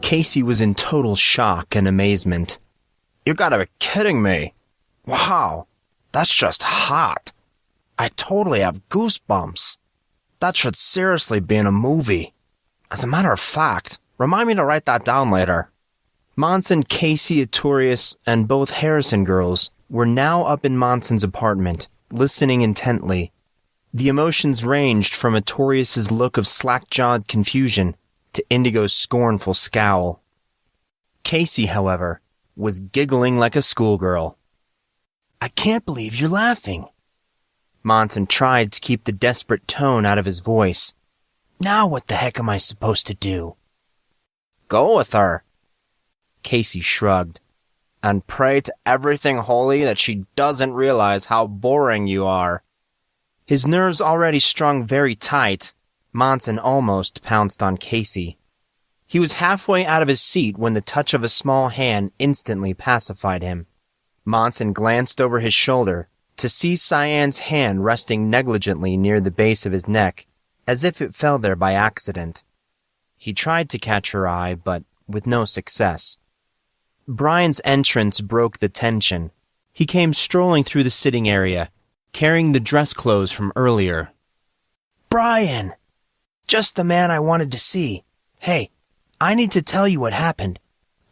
Casey was in total shock and amazement. You gotta be kidding me. Wow, that's just hot. I totally have goosebumps. That should seriously be in a movie. As a matter of fact, remind me to write that down later. Monson, Casey, Artorius, and both Harrison girls were now up in Monson's apartment, listening intently. The emotions ranged from Artorius' look of slack-jawed confusion to Indigo's scornful scowl. Casey, however, was giggling like a schoolgirl. I can't believe you're laughing. Monson tried to keep the desperate tone out of his voice. Now what the heck am I supposed to do? Go with her. Casey shrugged. And pray to everything holy that she doesn't realize how boring you are. His nerves already strung very tight, Monson almost pounced on Casey. He was halfway out of his seat when the touch of a small hand instantly pacified him. Monson glanced over his shoulder to see Cyan's hand resting negligently near the base of his neck, as if it fell there by accident. He tried to catch her eye, but with no success. Brian's entrance broke the tension. He came strolling through the sitting area, carrying the dress clothes from earlier. Brian! Just the man I wanted to see. Hey, I need to tell you what happened.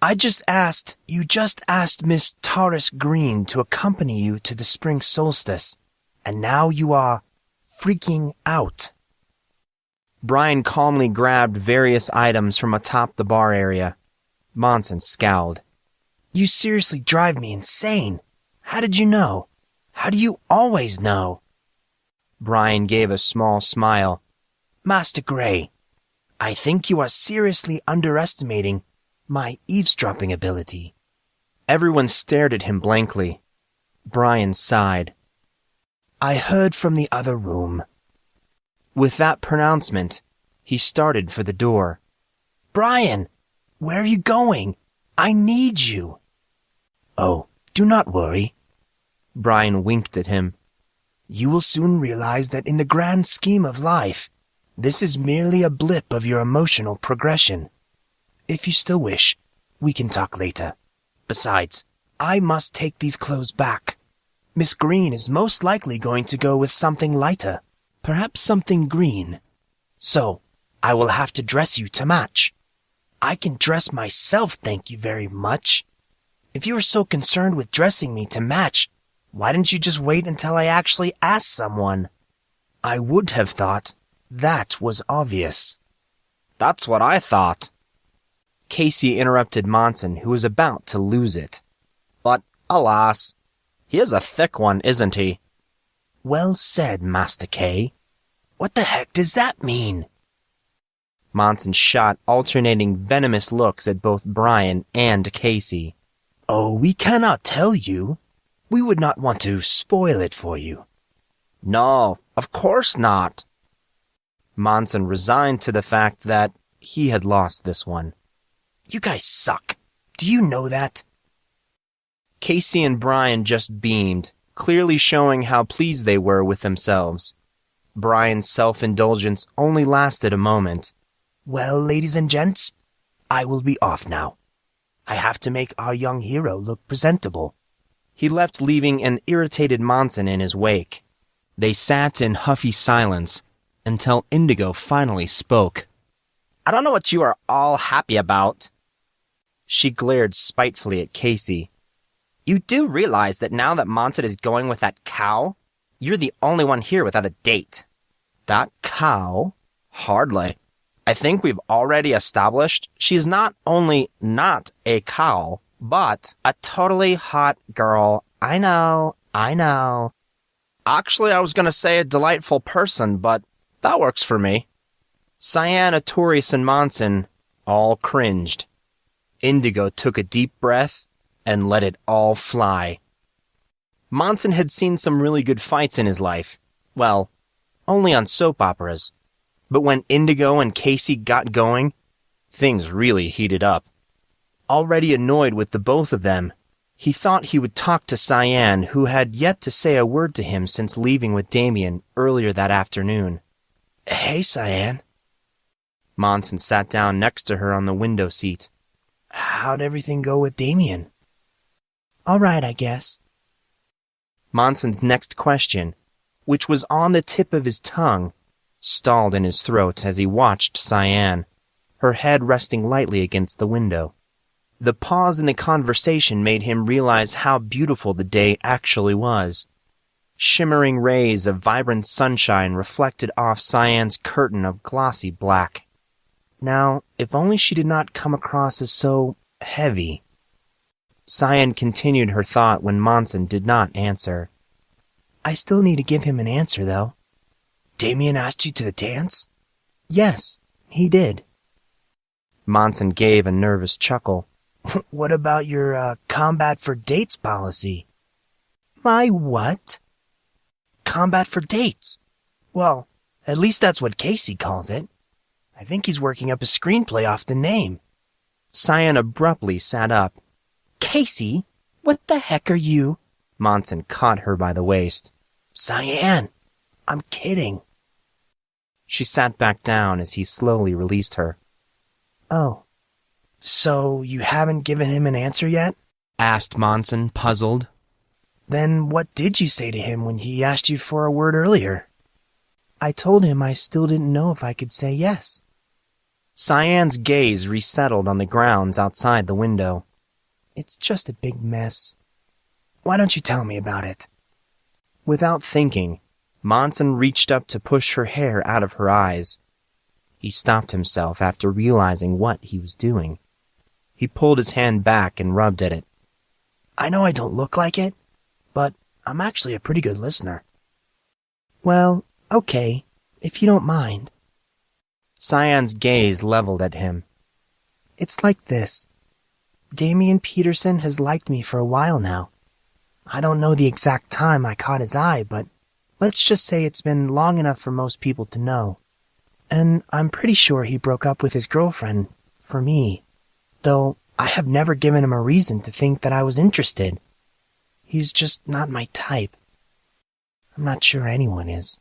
You just asked Miss Taurus Green to accompany you to the spring solstice, and now you are freaking out. Brian calmly grabbed various items from atop the bar area. Monson scowled. You seriously drive me insane. How did you know? How do you always know? Brian gave a small smile. Master Grey, I think you are seriously underestimating my eavesdropping ability. Everyone stared at him blankly. Brian sighed. I heard from the other room. With that pronouncement, he started for the door. Brian, where are you going? I need you. Oh, do not worry. Brian winked at him. You will soon realize that in the grand scheme of life, this is merely a blip of your emotional progression. If you still wish, we can talk later. Besides, I must take these clothes back. Miss Green is most likely going to go with something lighter, perhaps something green. So, I will have to dress you to match. I can dress myself, thank you very much. If you are so concerned with dressing me to match, why didn't you just wait until I actually asked someone? I would have thought that was obvious. That's what I thought. Casey interrupted Monson, who was about to lose it. But, alas, he is a thick one, isn't he? Well said, Master K. What the heck does that mean? Monson shot alternating venomous looks at both Brian and Casey. Oh, we cannot tell you. We would not want to spoil it for you. No, of course not. Monson resigned to the fact that he had lost this one. You guys suck. Do you know that? Casey and Brian just beamed, clearly showing how pleased they were with themselves. Brian's self-indulgence only lasted a moment. Well, ladies and gents, I will be off now. I have to make our young hero look presentable. He left, leaving an irritated Monson in his wake. They sat in huffy silence until Indigo finally spoke. I don't know what you are all happy about. She glared spitefully at Casey. You do realize that now that Monson is going with that cow, you're the only one here without a date. That cow? Hardly. I think we've already established she's not only not a cow, but a totally hot girl. I know. Actually, I was going to say a delightful person, but that works for me. Cyan, Artorius, and Monson all cringed. Indigo took a deep breath and let it all fly. Monson had seen some really good fights in his life. Well, only on soap operas. But when Indigo and Casey got going, things really heated up. Already annoyed with the both of them, he thought he would talk to Cyan, who had yet to say a word to him since leaving with Damien earlier that afternoon. Hey, Cyan. Monson sat down next to her on the window seat, How'd everything go with Damien? All right, I guess. Monson's next question, which was on the tip of his tongue, stalled in his throat as he watched Cyan, her head resting lightly against the window. The pause in the conversation made him realize how beautiful the day actually was. Shimmering rays of vibrant sunshine reflected off Cyan's curtain of glossy black. Now, if only she did not come across as so heavy. Cyan continued her thought when Monson did not answer. I still need to give him an answer, though. Damien asked you to the dance? Yes, he did. Monson gave a nervous chuckle. What about your combat for dates policy? My what? Combat for dates. Well, at least that's what Casey calls it. I think he's working up a screenplay off the name. Cyan abruptly sat up. Casey? What the heck are you? Monson caught her by the waist. Cyan, I'm kidding. She sat back down as he slowly released her. Oh. So you haven't given him an answer yet? Asked Monson, puzzled. Then what did you say to him when he asked you for a word earlier? I told him I still didn't know if I could say yes. Cyan's gaze resettled on the grounds outside the window. It's just a big mess. Why don't you tell me about it? Without thinking, Monson reached up to push her hair out of her eyes. He stopped himself after realizing what he was doing. He pulled his hand back and rubbed at it. I know I don't look like it, but I'm actually a pretty good listener. Well, okay, if you don't mind. Cyan's gaze leveled at him. It's like this. Damien Peterson has liked me for a while now. I don't know the exact time I caught his eye, but let's just say it's been long enough for most people to know. And I'm pretty sure he broke up with his girlfriend for me, though I have never given him a reason to think that I was interested. He's just not my type. I'm not sure anyone is.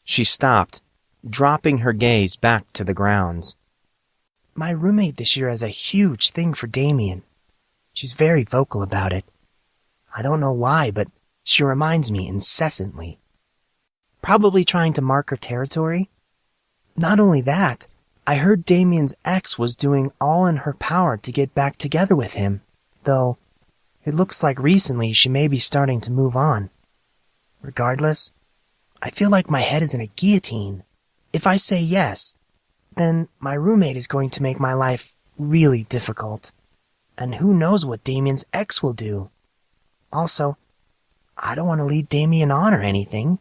She stopped, dropping her gaze back to the grounds. My roommate this year has a huge thing for Damien. She's very vocal about it. I don't know why, but she reminds me incessantly. Probably trying to mark her territory? Not only that, I heard Damien's ex was doing all in her power to get back together with him, though it looks like recently she may be starting to move on. Regardless, I feel like my head is in a guillotine. If I say yes, then my roommate is going to make my life really difficult. And who knows what Damien's ex will do. Also, I don't want to lead Damien on or anything.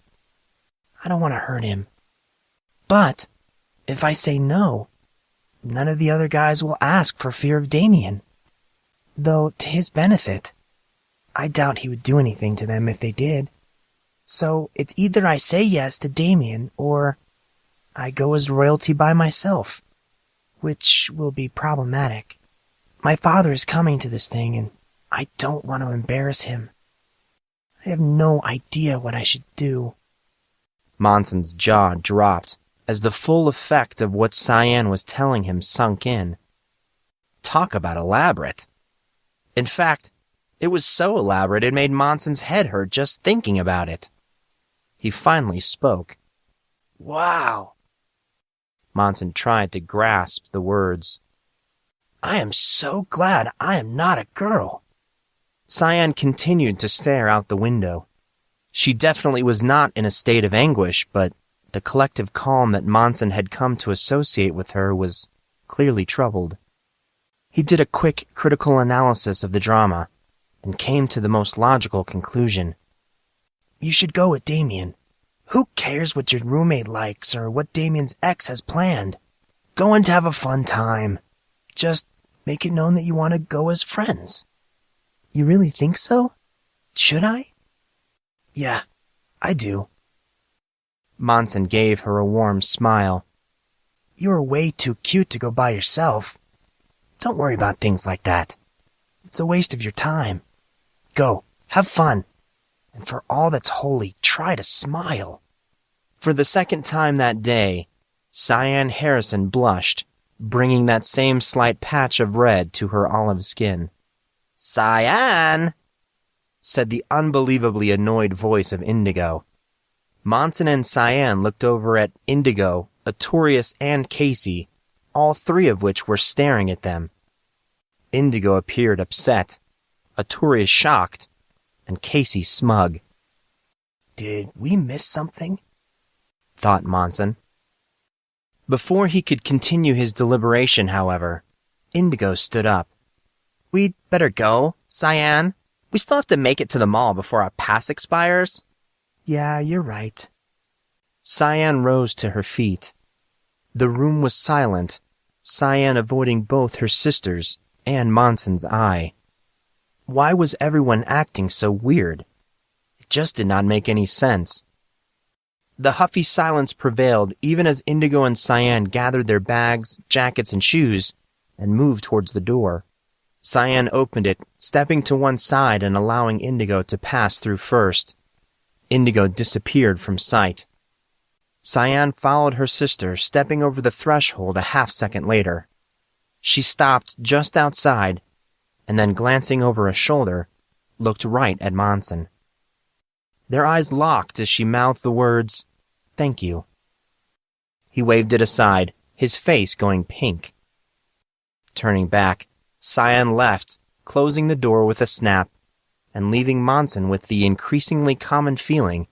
I don't want to hurt him. But if I say no, none of the other guys will ask for fear of Damien. Though, to his benefit, I doubt he would do anything to them if they did. So it's either I say yes to Damien or I go as royalty by myself, which will be problematic. My father is coming to this thing, and I don't want to embarrass him. I have no idea what I should do. Monson's jaw dropped as the full effect of what Cyan was telling him sunk in. Talk about elaborate. In fact, it was so elaborate it made Monson's head hurt just thinking about it. He finally spoke. Wow. Monson tried to grasp the words. I am so glad I am not a girl. Cyan continued to stare out the window. She definitely was not in a state of anguish, but the collective calm that Monson had come to associate with her was clearly troubled. He did a quick, critical analysis of the drama and came to the most logical conclusion. You should go with Damien. Who cares what your roommate likes or what Damien's ex has planned? Go in to have a fun time. Just make it known that you want to go as friends. You really think so? Should I? Yeah, I do. Monson gave her a warm smile. You're way too cute to go by yourself. Don't worry about things like that. It's a waste of your time. Go, have fun. And for all that's holy, try to smile. For the second time that day, Cyan Harrison blushed, bringing that same slight patch of red to her olive skin. "Cyan!" said the unbelievably annoyed voice of Indigo. Monson and Cyan looked over at Indigo, Artorius, and Casey, all three of which were staring at them. Indigo appeared upset, Artorius shocked, and Casey smug. "Did we miss something?" thought Monson. Before he could continue his deliberation, however, Indigo stood up. "We'd better go, Cyan. We still have to make it to the mall before our pass expires." "Yeah, you're right." Cyan rose to her feet. The room was silent, Cyan avoiding both her sister's and Monson's eye. Why was everyone acting so weird? It just did not make any sense. The huffy silence prevailed even as Indigo and Cyan gathered their bags, jackets, and shoes and moved towards the door. Cyan opened it, stepping to one side and allowing Indigo to pass through first. Indigo disappeared from sight. Cyan followed her sister, stepping over the threshold a half-second later. She stopped just outside, and then glancing over a shoulder, looked right at Monson. Their eyes locked as she mouthed the words, "Thank you." He waved it aside, his face going pink. Turning back, Cyan left, closing the door with a snap, and leaving Monson with the increasingly common feeling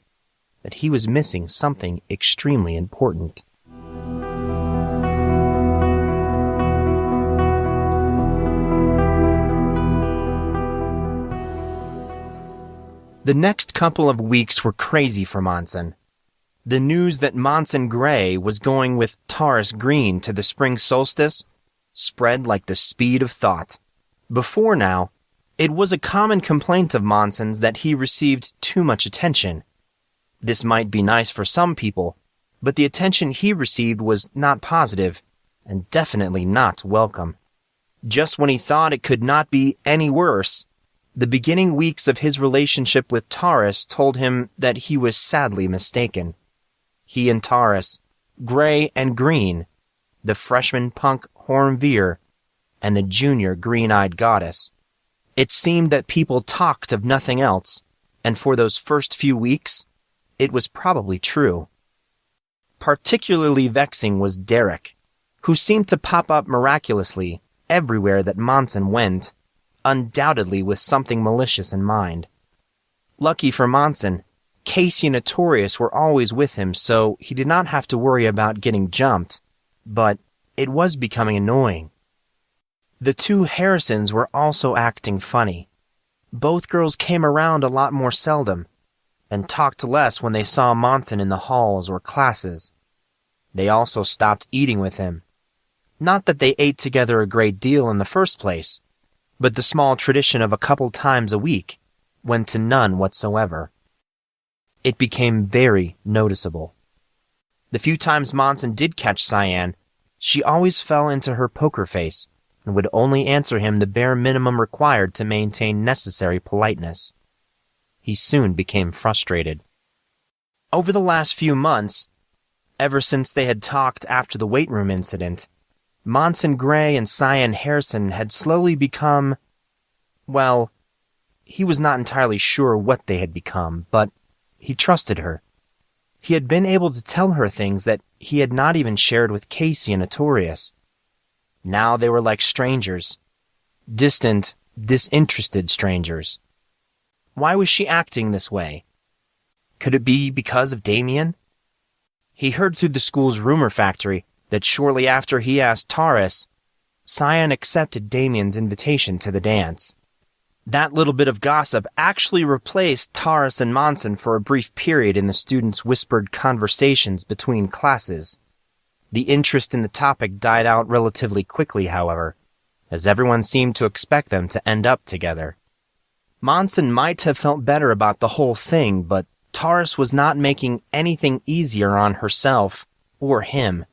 that he was missing something extremely important. The next couple of weeks were crazy for Monson. The news that Monson Grey was going with Taurus Green to the spring solstice spread like the speed of thought. Before now, it was a common complaint of Monson's that he received too much attention. This might be nice for some people, but the attention he received was not positive, and definitely not welcome. Just when he thought it could not be any worse, the beginning weeks of his relationship with Taurus told him that he was sadly mistaken. He and Taurus, Grey and Green, the freshman punk Hornveer, and the junior green-eyed goddess. It seemed that people talked of nothing else, and for those first few weeks, it was probably true. Particularly vexing was Derek, who seemed to pop up miraculously everywhere that Monson went, undoubtedly with something malicious in mind. Lucky for Monson, Casey and Artorius were always with him, so he did not have to worry about getting jumped, but it was becoming annoying. The two Harrisons were also acting funny. Both girls came around a lot more seldom, and talked less when they saw Monson in the halls or classes. They also stopped eating with him. Not that they ate together a great deal in the first place, but the small tradition of a couple times a week went to none whatsoever. It became very noticeable. The few times Monson did catch Cyan, she always fell into her poker face and would only answer him the bare minimum required to maintain necessary politeness. He soon became frustrated. Over the last few months, ever since they had talked after the weight room incident, Monson Grey and Cyan Harrison had slowly become, well, he was not entirely sure what they had become, but he trusted her. He had been able to tell her things that he had not even shared with Casey and Artorius. Now they were like strangers. Distant, disinterested strangers. Why was she acting this way? Could it be because of Damien? He heard through the school's rumor factory that shortly after he asked Taurus, Cyan accepted Damien's invitation to the dance. That little bit of gossip actually replaced Taurus and Monson for a brief period in the students' whispered conversations between classes. The interest in the topic died out relatively quickly, however, as everyone seemed to expect them to end up together. Monson might have felt better about the whole thing, but Taurus was not making anything easier on herself or him.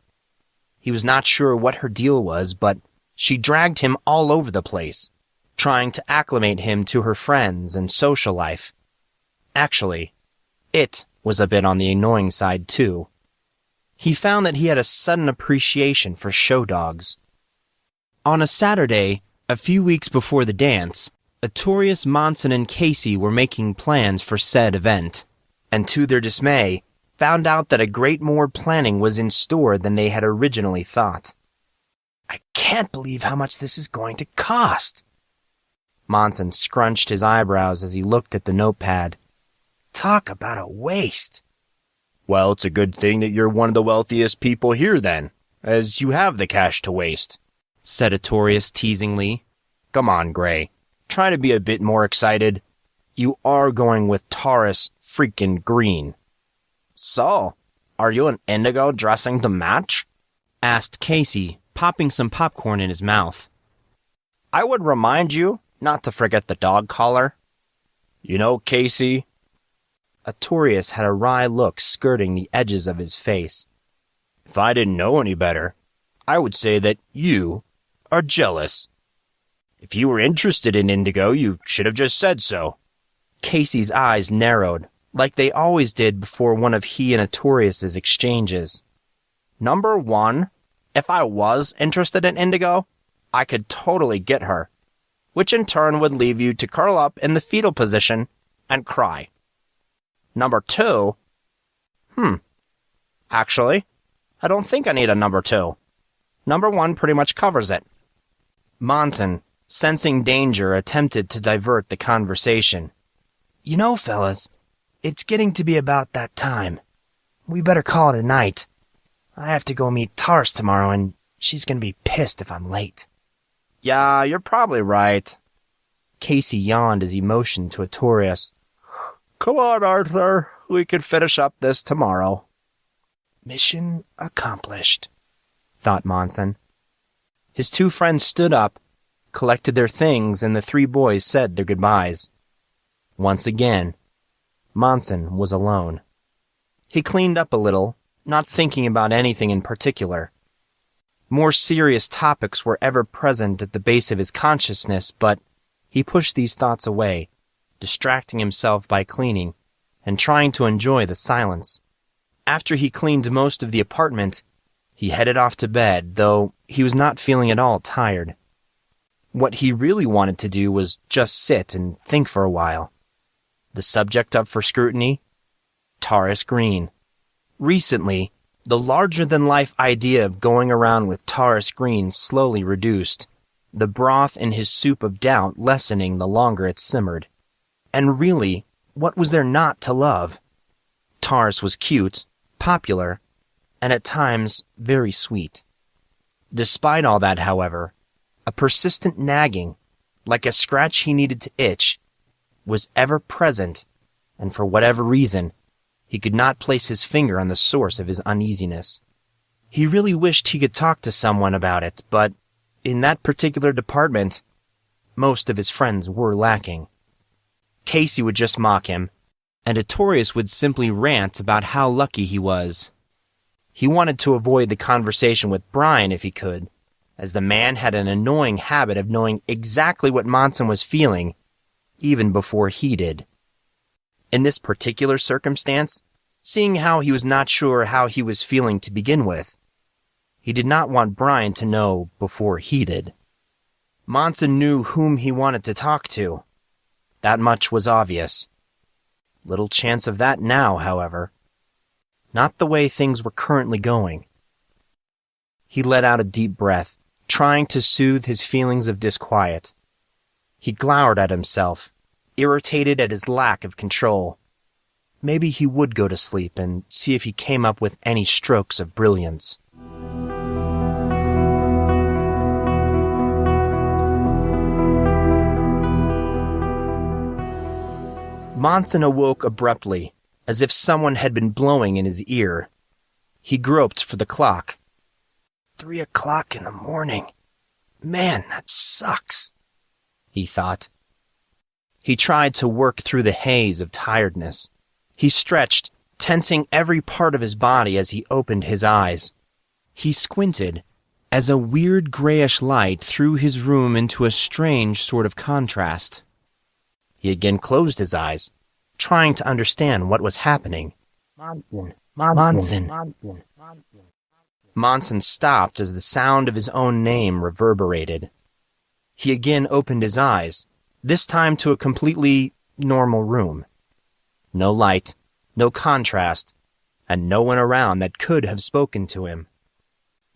He was not sure what her deal was, but she dragged him all over the place, trying to acclimate him to her friends and social life. Actually, it was a bit on the annoying side, too. He found that he had a sudden appreciation for show dogs, On a Saturday, a few weeks before the dance, Artorius, Monson, and Casey were making plans for said event, and to their dismay, found out that a great more planning was in store than they had originally thought. I can't believe how much this is going to cost. Monson scrunched his eyebrows as he looked at the notepad. Talk about a waste. Well, it's a good thing that you're one of the wealthiest people here then, as you have the cash to waste, said Artorius teasingly. Come on, Grey. Try to be a bit more excited. You are going with Taurus freaking Green. So, are you an indigo dressing to match? Asked Casey, popping some popcorn in his mouth. I would remind you not to forget the dog collar. You know, Casey... Artorius had a wry look skirting the edges of his face. If I didn't know any better, I would say that you are jealous. If you were interested in indigo, you should have just said so. Casey's eyes narrowed, like they always did before one of he and Artorius's exchanges. Number one, if I was interested in indigo, I could totally get her, which in turn would leave you to curl up in the fetal position and cry. Number two, actually, I don't think I need a number two. Number one pretty much covers it. Monson, sensing danger, attempted to divert the conversation. You know, fellas, it's getting to be about that time. We better call it a night. I have to go meet Tars tomorrow, and she's gonna be pissed if I'm late. Yeah, you're probably right. Casey yawned as he motioned to Artorius. Come on, Arthur. We could finish up this tomorrow. Mission accomplished, thought Monson. His two friends stood up, collected their things, and the three boys said their goodbyes. Once again, Monson was alone. He cleaned up a little, not thinking about anything in particular. More serious topics were ever present at the base of his consciousness, but he pushed these thoughts away, distracting himself by cleaning and trying to enjoy the silence. After he cleaned most of the apartment, he headed off to bed, though he was not feeling at all tired. What he really wanted to do was just sit and think for a while. The subject up for scrutiny? Taurus Green. Recently, the larger-than-life idea of going around with Taurus Green slowly reduced, the broth in his soup of doubt lessening the longer it simmered. And really, what was there not to love? Taurus was cute, popular, and at times very sweet. Despite all that, however, a persistent nagging, like a scratch he needed to itch, was ever present, and for whatever reason, he could not place his finger on the source of his uneasiness. He really wished he could talk to someone about it, but in that particular department, most of his friends were lacking. Casey would just mock him, and Artorius would simply rant about how lucky he was. He wanted to avoid the conversation with Brian if he could, as the man had an annoying habit of knowing exactly what Monson was feeling, even before he did. In this particular circumstance, seeing how he was not sure how he was feeling to begin with, he did not want Brian to know before he did. Monson knew whom he wanted to talk to. That much was obvious. Little chance of that now, however. Not the way things were currently going. He let out a deep breath, trying to soothe his feelings of disquiet. He glowered at himself, irritated at his lack of control. Maybe he would go to sleep and see if he came up with any strokes of brilliance. Monson awoke abruptly, as if someone had been blowing in his ear. He groped for the clock. 3 o'clock in the morning. Man, that sucks, he thought. He tried to work through the haze of tiredness. He stretched, tensing every part of his body as he opened his eyes. He squinted, as a weird grayish light threw his room into a strange sort of contrast. He again closed his eyes, trying to understand what was happening. Monson. Monson stopped as the sound of his own name reverberated. He again opened his eyes, this time to a completely normal room. No light, no contrast, and no one around that could have spoken to him.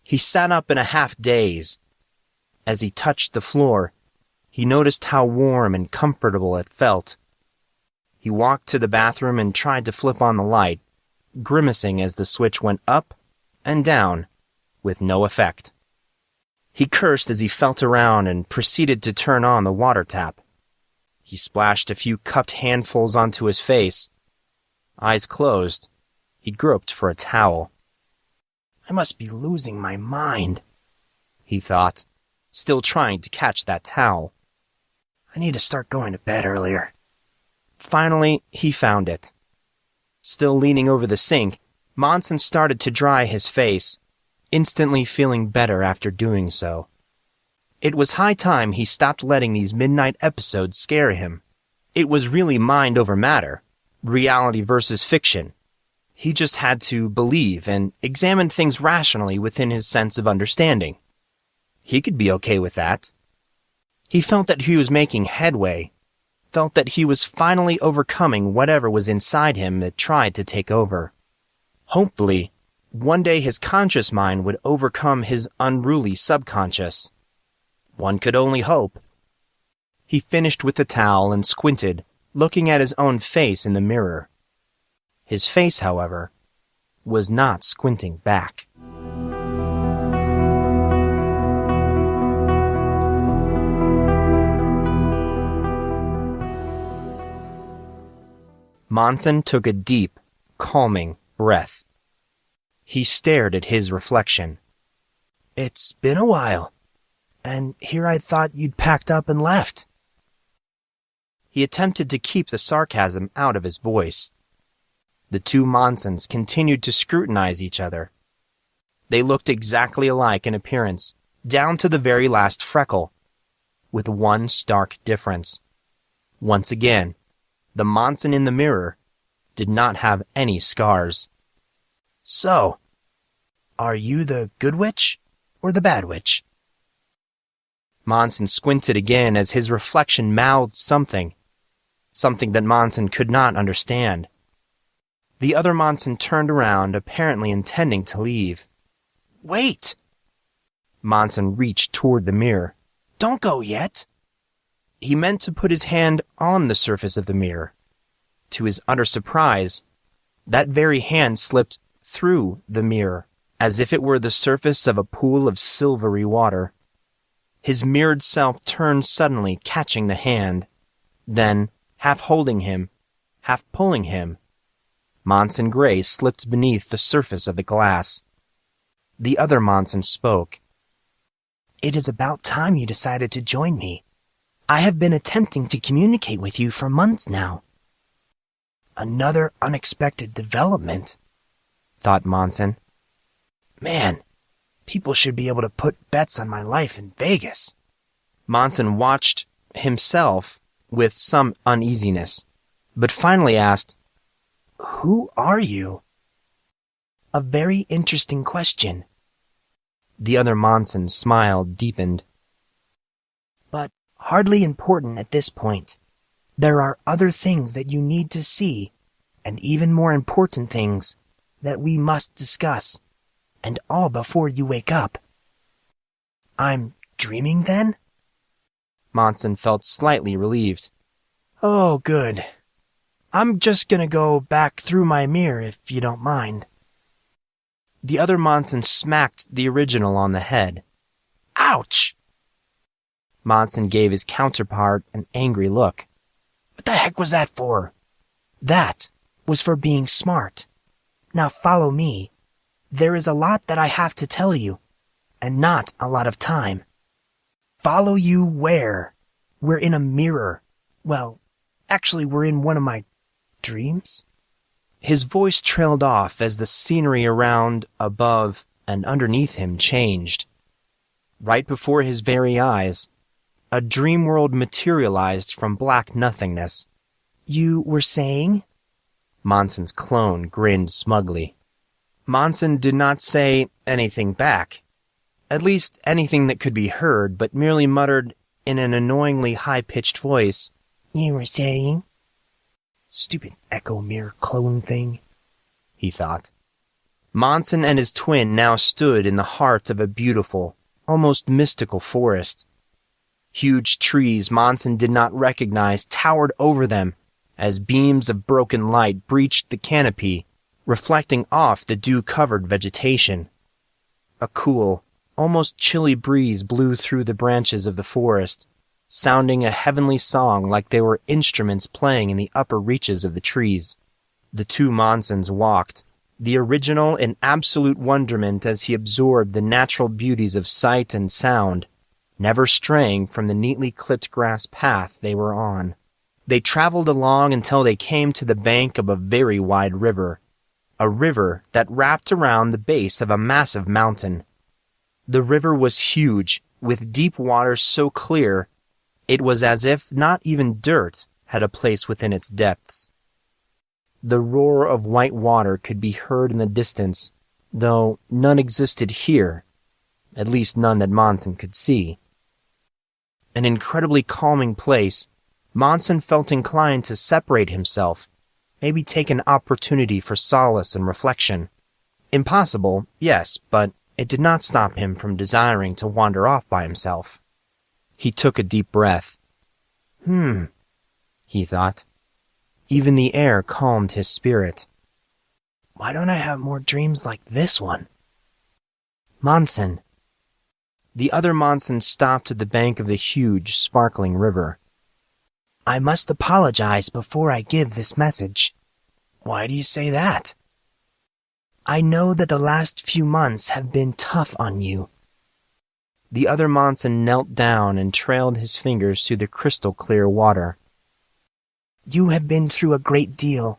He sat up in a half-daze. As he touched the floor, he noticed how warm and comfortable it felt. He walked to the bathroom and tried to flip on the light, grimacing as the switch went up and down, with no effect. He cursed as he felt around and proceeded to turn on the water tap. He splashed a few cupped handfuls onto his face. Eyes closed, he groped for a towel. I must be losing my mind, he thought, still trying to catch that towel. I need to start going to bed earlier. Finally, he found it. Still leaning over the sink, Monson started to dry his face, instantly feeling better after doing so. It was high time he stopped letting these midnight episodes scare him. It was really mind over matter, reality versus fiction. He just had to believe and examine things rationally within his sense of understanding. He could be okay with that. He felt that he was making headway, felt that he was finally overcoming whatever was inside him that tried to take over. Hopefully, one day his conscious mind would overcome his unruly subconscious. One could only hope. He finished with the towel and squinted, looking at his own face in the mirror. His face, however, was not squinting back. Monson took a deep, calming breath. He stared at his reflection. It's been a while, and here I thought you'd packed up and left. He attempted to keep the sarcasm out of his voice. The two Monsons continued to scrutinize each other. They looked exactly alike in appearance, down to the very last freckle, with one stark difference. Once again, the Monson in the mirror did not have any scars. So, are you the good witch or the bad witch? Monson squinted again as his reflection mouthed something that Monson could not understand. The other Monson turned around, apparently intending to leave. Wait! Monson reached toward the mirror. Don't go yet! He meant to put his hand on the surface of the mirror. To his utter surprise, that very hand slipped through the mirror, as if it were the surface of a pool of silvery water. His mirrored self turned suddenly, catching the hand. Then, half holding him, half pulling him, Monson Grey slipped beneath the surface of the glass. The other Monson spoke. It is about time you decided to join me. I have been attempting to communicate with you for months now. Another unexpected development, thought Monson. Man, people should be able to put bets on my life in Vegas. Monson watched himself with some uneasiness, but finally asked, Who are you? A very interesting question. The other Monson's smile deepened. But hardly important at this point. There are other things that you need to see, and even more important things that we must discuss, and all before you wake up. I'm dreaming then? Monson felt slightly relieved. Oh, good. I'm just gonna go back through my mirror if you don't mind. The other Monson smacked the original on the head. Ouch! Monson gave his counterpart an angry look. What the heck was that for? That was for being smart. Now follow me. There is a lot that I have to tell you, and not a lot of time. Follow you where? We're in a mirror. Well, actually, we're in one of my dreams? His voice trailed off as the scenery around, above, and underneath him changed. Right before his very eyes, a dream world materialized from black nothingness. You were saying? Monson's clone grinned smugly. Monson did not say anything back. At least anything that could be heard, but merely muttered in an annoyingly high-pitched voice, "You were saying? Stupid echo mirror clone thing," he thought. Monson and his twin now stood in the heart of a beautiful, almost mystical forest. Huge trees Monson did not recognize towered over them as beams of broken light breached the canopy, reflecting off the dew-covered vegetation. A cool, almost chilly breeze blew through the branches of the forest, sounding a heavenly song like they were instruments playing in the upper reaches of the trees. The two Monsons walked, the original in absolute wonderment as he absorbed the natural beauties of sight and sound, never straying from the neatly clipped grass path they were on. They traveled along until they came to the bank of a very wide river, a river that wrapped around the base of a massive mountain. The river was huge, with deep water so clear it was as if not even dirt had a place within its depths. The roar of white water could be heard in the distance, though none existed here, at least none that Monson could see. An incredibly calming place, Monson felt inclined to separate himself, maybe take an opportunity for solace and reflection. Impossible, yes, but it did not stop him from desiring to wander off by himself. He took a deep breath. He thought. Even the air calmed his spirit. Why don't I have more dreams like this one? Monson. The other Monson stopped at the bank of the huge, sparkling river. I must apologize before I give this message. Why do you say that? I know that the last few months have been tough on you. The other Monson knelt down and trailed his fingers through the crystal-clear water. You have been through a great deal,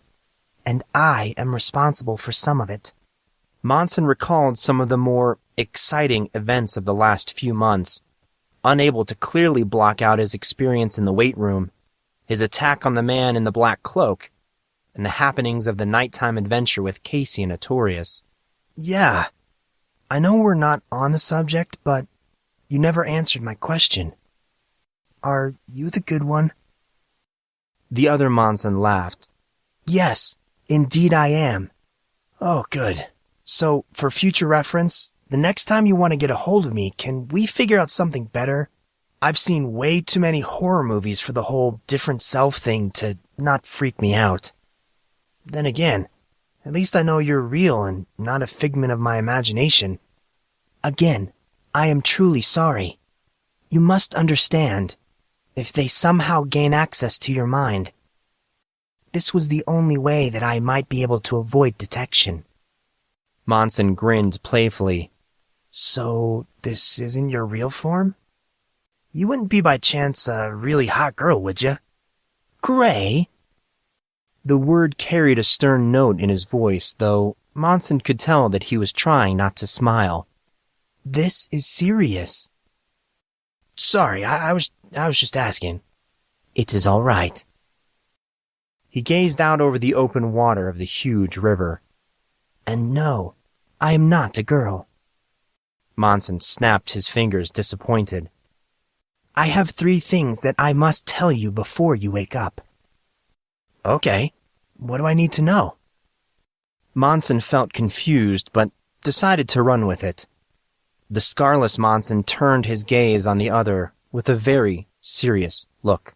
and I am responsible for some of it. Monson recalled some of the more exciting events of the last few months, unable to clearly block out his experience in the weight room, his attack on the man in the black cloak, and the happenings of the nighttime adventure with Casey and Artorius. Yeah, I know we're not on the subject, but you never answered my question. Are you the good one? The other Monson laughed. Yes, indeed I am. Oh, good. So, for future reference, the next time you want to get a hold of me, can we figure out something better? I've seen way too many horror movies for the whole different self thing to not freak me out. Then again, at least I know you're real and not a figment of my imagination. Again, I am truly sorry. You must understand, if they somehow gain access to your mind, this was the only way that I might be able to avoid detection. Monson grinned playfully. So, this isn't your real form? You wouldn't be by chance a really hot girl, would you? Grey? The word carried a stern note in his voice, though Monson could tell that he was trying not to smile. This is serious. Sorry, I was just asking. It is all right. He gazed out over the open water of the huge river. And no, I am not a girl. Monson snapped his fingers, disappointed. I have 3 things that I must tell you before you wake up. Okay, what do I need to know? Monson felt confused, but decided to run with it. The scarless Monson turned his gaze on the other with a very serious look.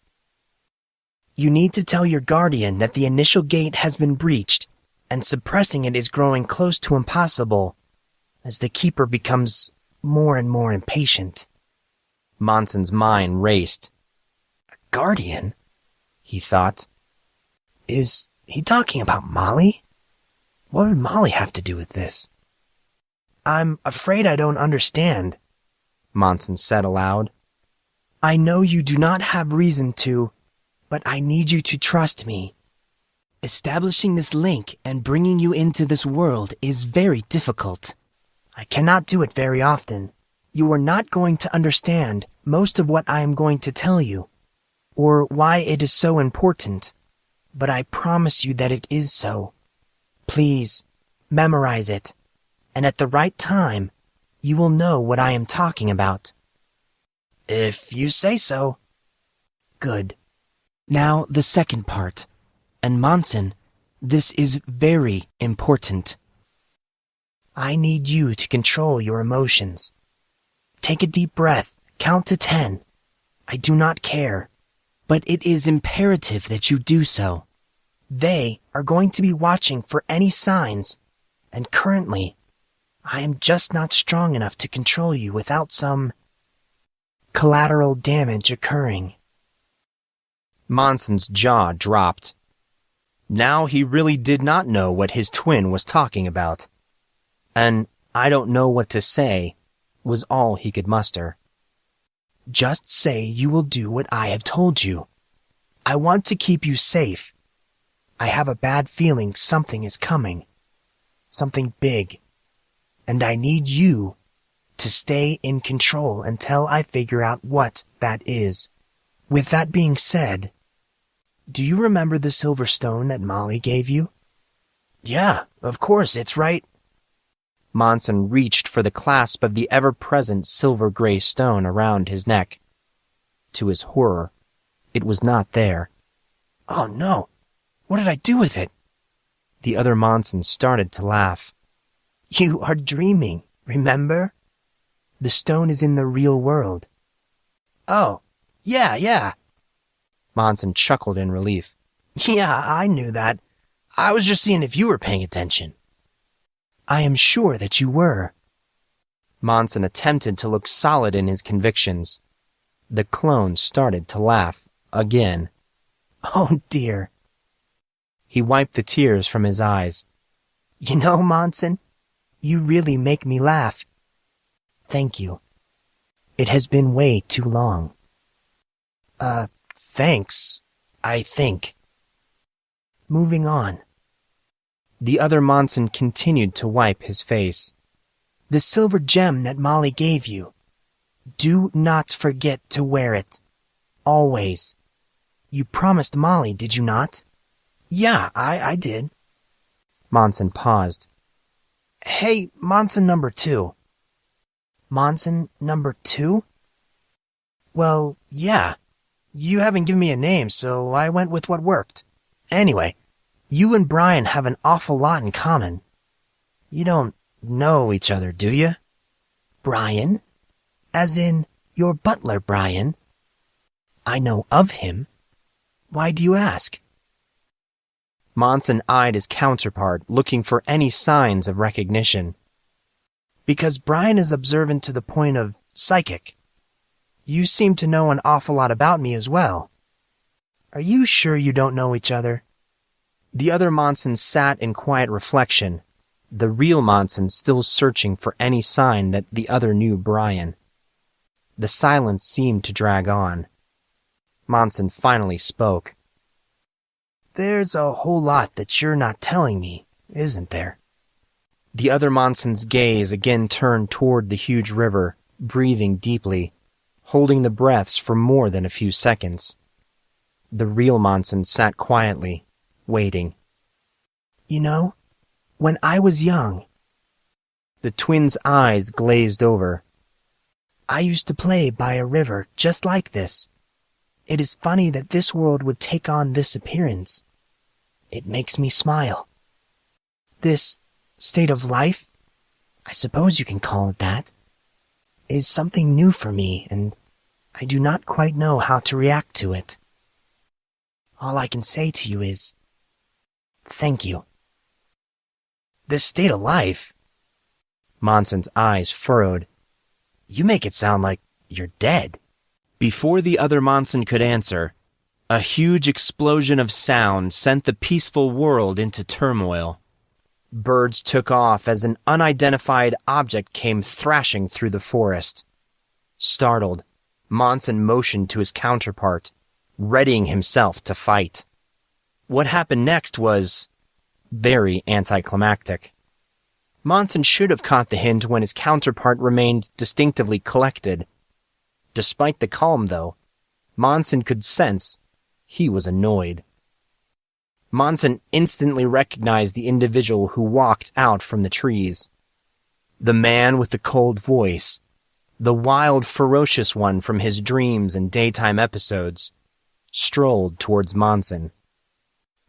You need to tell your guardian that the initial gate has been breached, and suppressing it is growing close to impossible, as the keeper becomes more and more impatient. Monson's mind raced. A guardian? He thought. Is he talking about Molly? What would Molly have to do with this? I'm afraid I don't understand, Monson said aloud. I know you do not have reason to, but I need you to trust me. Establishing this link and bringing you into this world is very difficult. I cannot do it very often. You are not going to understand most of what I am going to tell you, or why it is so important, but I promise you that it is so. Please, memorize it and at the right time, you will know what I am talking about. If you say so. Good. Now the second part. And Monson, this is very important. I need you to control your emotions. Take a deep breath, count to 10. I do not care, but it is imperative that you do so. They are going to be watching for any signs, and currently, I am just not strong enough to control you without some collateral damage occurring. Monson's jaw dropped. Now he really did not know what his twin was talking about. And I don't know what to say was all he could muster. Just say you will do what I have told you. I want to keep you safe. I have a bad feeling something is coming. Something big. And I need you to stay in control until I figure out what that is. With that being said, do you remember the silver stone that Molly gave you? Yeah, of course, it's right. Monson reached for the clasp of the ever-present silver-gray stone around his neck. To his horror, it was not there. Oh no, what did I do with it? The other Monson started to laugh. You are dreaming, remember? The stone is in the real world. Oh, yeah. Monson chuckled in relief. Yeah, I knew that. I was just seeing if you were paying attention. I am sure that you were. Monson attempted to look solid in his convictions. The clone started to laugh again. Oh dear. He wiped the tears from his eyes. You know, Monson, you really make me laugh. Thank you. It has been way too long. Thanks, I think. Moving on. The other Monson continued to wipe his face. The silver gem that Molly gave you. Do not forget to wear it. Always. You promised Molly, did you not? Yeah, I did. Monson paused. Hey, Monson number 2. Monson number 2? Well, yeah. You haven't given me a name, so I went with what worked. Anyway, you and Brian have an awful lot in common. You don't know each other, do you? Brian? As in, your butler, Brian? I know of him. Why do you ask? Monson eyed his counterpart, looking for any signs of recognition. Because Brian is observant to the point of psychic. You seem to know an awful lot about me as well. Are you sure you don't know each other? The other Monson sat in quiet reflection, the real Monson still searching for any sign that the other knew Brian. The silence seemed to drag on. Monson finally spoke. There's a whole lot that you're not telling me, isn't there? The other Monson's gaze again turned toward the huge river, breathing deeply, holding the breaths for more than a few seconds. The real Monson sat quietly, waiting. You know, when I was young... The twins' eyes glazed over. I used to play by a river just like this. It is funny that this world would take on this appearance. It makes me smile. This state of life, I suppose you can call it that, is something new for me, and I do not quite know how to react to it. All I can say to you is, thank you. This state of life? Monson's eyes furrowed. You make it sound like you're dead. Before the other Monson could answer, a huge explosion of sound sent the peaceful world into turmoil. Birds took off as an unidentified object came thrashing through the forest. Startled, Monson motioned to his counterpart, readying himself to fight. What happened next was very anticlimactic. Monson should have caught the hint when his counterpart remained distinctively collected. Despite the calm, though, Monson could sense he was annoyed. Monson instantly recognized the individual who walked out from the trees. The man with the cold voice, the wild, ferocious one from his dreams and daytime episodes, strolled towards Monson.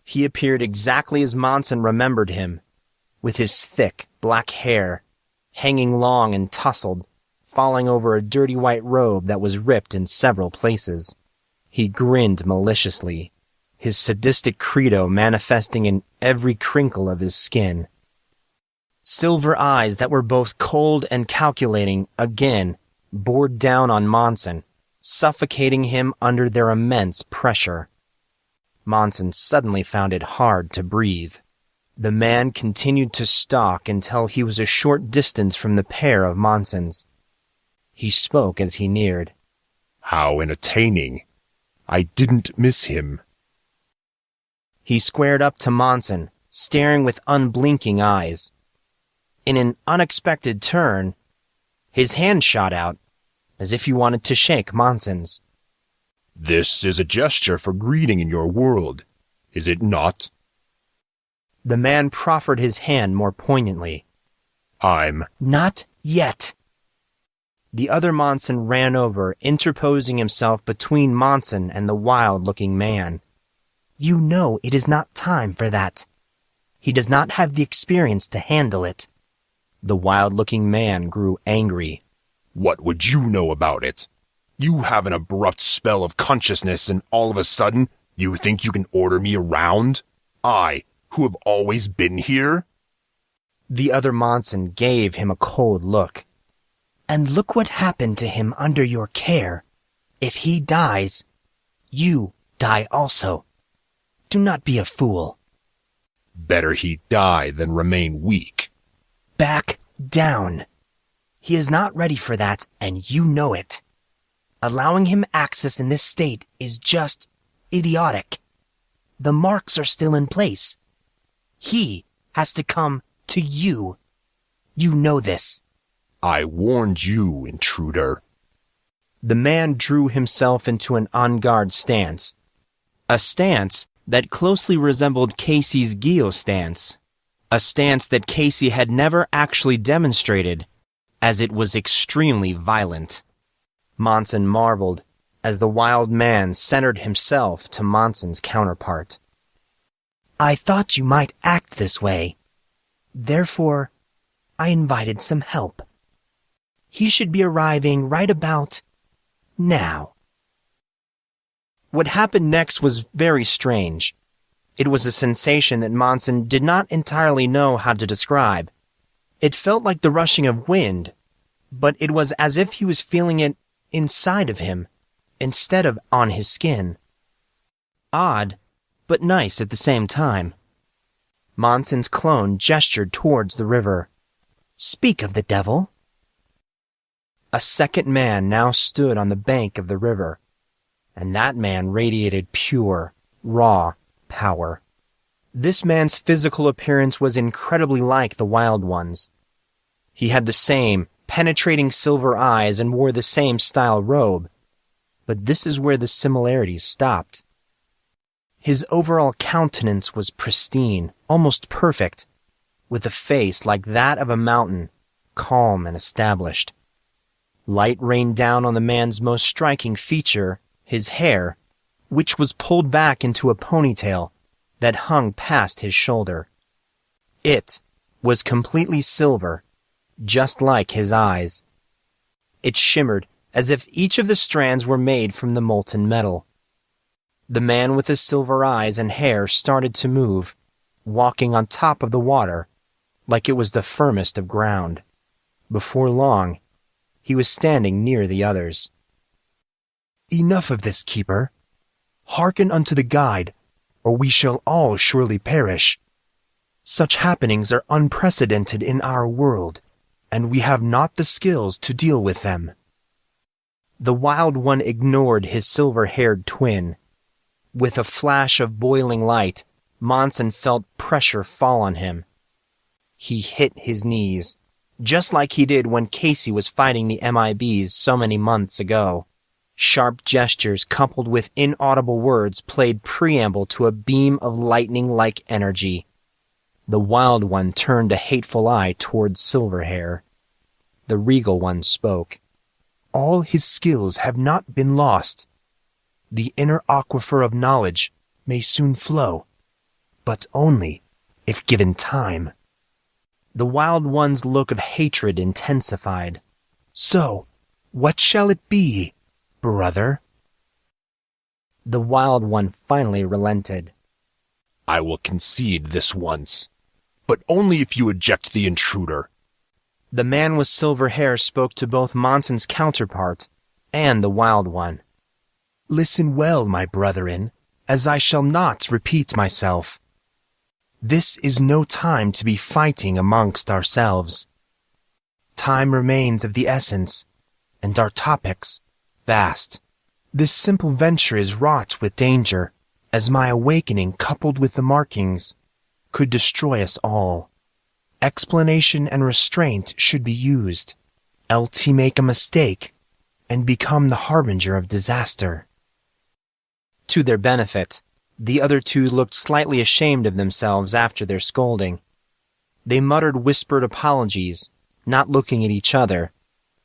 He appeared exactly as Monson remembered him, with his thick, black hair, hanging long and tousled, falling over a dirty white robe that was ripped in several places. He grinned maliciously, his sadistic credo manifesting in every crinkle of his skin. Silver eyes that were both cold and calculating again bored down on Monson, suffocating him under their immense pressure. Monson suddenly found it hard to breathe. The man continued to stalk until he was a short distance from the pair of Monsons. He spoke as he neared. How entertaining. I didn't miss him. He squared up to Monson, staring with unblinking eyes. In an unexpected turn, his hand shot out, as if he wanted to shake Monson's. This is a gesture for greeting in your world, is it not? The man proffered his hand more poignantly. I'm Not yet. The other Monson ran over, interposing himself between Monson and the wild-looking man. You know it is not time for that. He does not have the experience to handle it. The wild-looking man grew angry. What would you know about it? You have an abrupt spell of consciousness and all of a sudden, you think you can order me around? I, who have always been here? The other Monson gave him a cold look. And look what happened to him under your care. If he dies, you die also. Do not be a fool. Better he die than remain weak. Back down. He is not ready for that, and you know it. Allowing him access in this state is just idiotic. The marks are still in place. He has to come to you. You know this. I warned you, intruder. The man drew himself into an on-guard stance. A stance that closely resembled Casey's Geo stance. A stance that Casey had never actually demonstrated, as it was extremely violent. Monson marveled as the wild man centered himself to Monson's counterpart. I thought you might act this way. Therefore, I invited some help. He should be arriving right about now. What happened next was very strange. It was a sensation that Monson did not entirely know how to describe. It felt like the rushing of wind, but it was as if he was feeling it inside of him, instead of on his skin. Odd, but nice at the same time. Monson's clone gestured towards the river. Speak of the devil. A second man now stood on the bank of the river, and that man radiated pure, raw power. This man's physical appearance was incredibly like the wild one's. He had the same penetrating silver eyes and wore the same style robe, but this is where the similarities stopped. His overall countenance was pristine, almost perfect, with a face like that of a mountain, calm and established. Light rained down on the man's most striking feature, his hair, which was pulled back into a ponytail that hung past his shoulder. It was completely silver, just like his eyes. It shimmered as if each of the strands were made from the molten metal. The man with the silver eyes and hair started to move, walking on top of the water, like it was the firmest of ground. Before long, he was standing near the others. Enough of this, keeper. Hearken unto the guide, or we shall all surely perish. Such happenings are unprecedented in our world, and we have not the skills to deal with them. The wild one ignored his silver-haired twin. With a flash of boiling light, Monson felt pressure fall on him. He hit his knees, just like he did when Casey was fighting the MIBs so many months ago. Sharp gestures coupled with inaudible words played preamble to a beam of lightning-like energy. The wild one turned a hateful eye towards Silverhair. The regal one spoke. All his skills have not been lost. The inner aquifer of knowledge may soon flow, but only if given time. The wild one's look of hatred intensified. So, what shall it be, brother? The wild one finally relented. I will concede this once, but only if you eject the intruder. The man with silver hair spoke to both Monson's counterpart and the wild one. Listen well, my brethren, as I shall not repeat myself. This is no time to be fighting amongst ourselves. Time remains of the essence, and our topics vast. This simple venture is wrought with danger, as my awakening coupled with the markings could destroy us all. Explanation and restraint should be used, else he make a mistake and become the harbinger of disaster. To their benefit, the other two looked slightly ashamed of themselves after their scolding. They muttered whispered apologies, not looking at each other,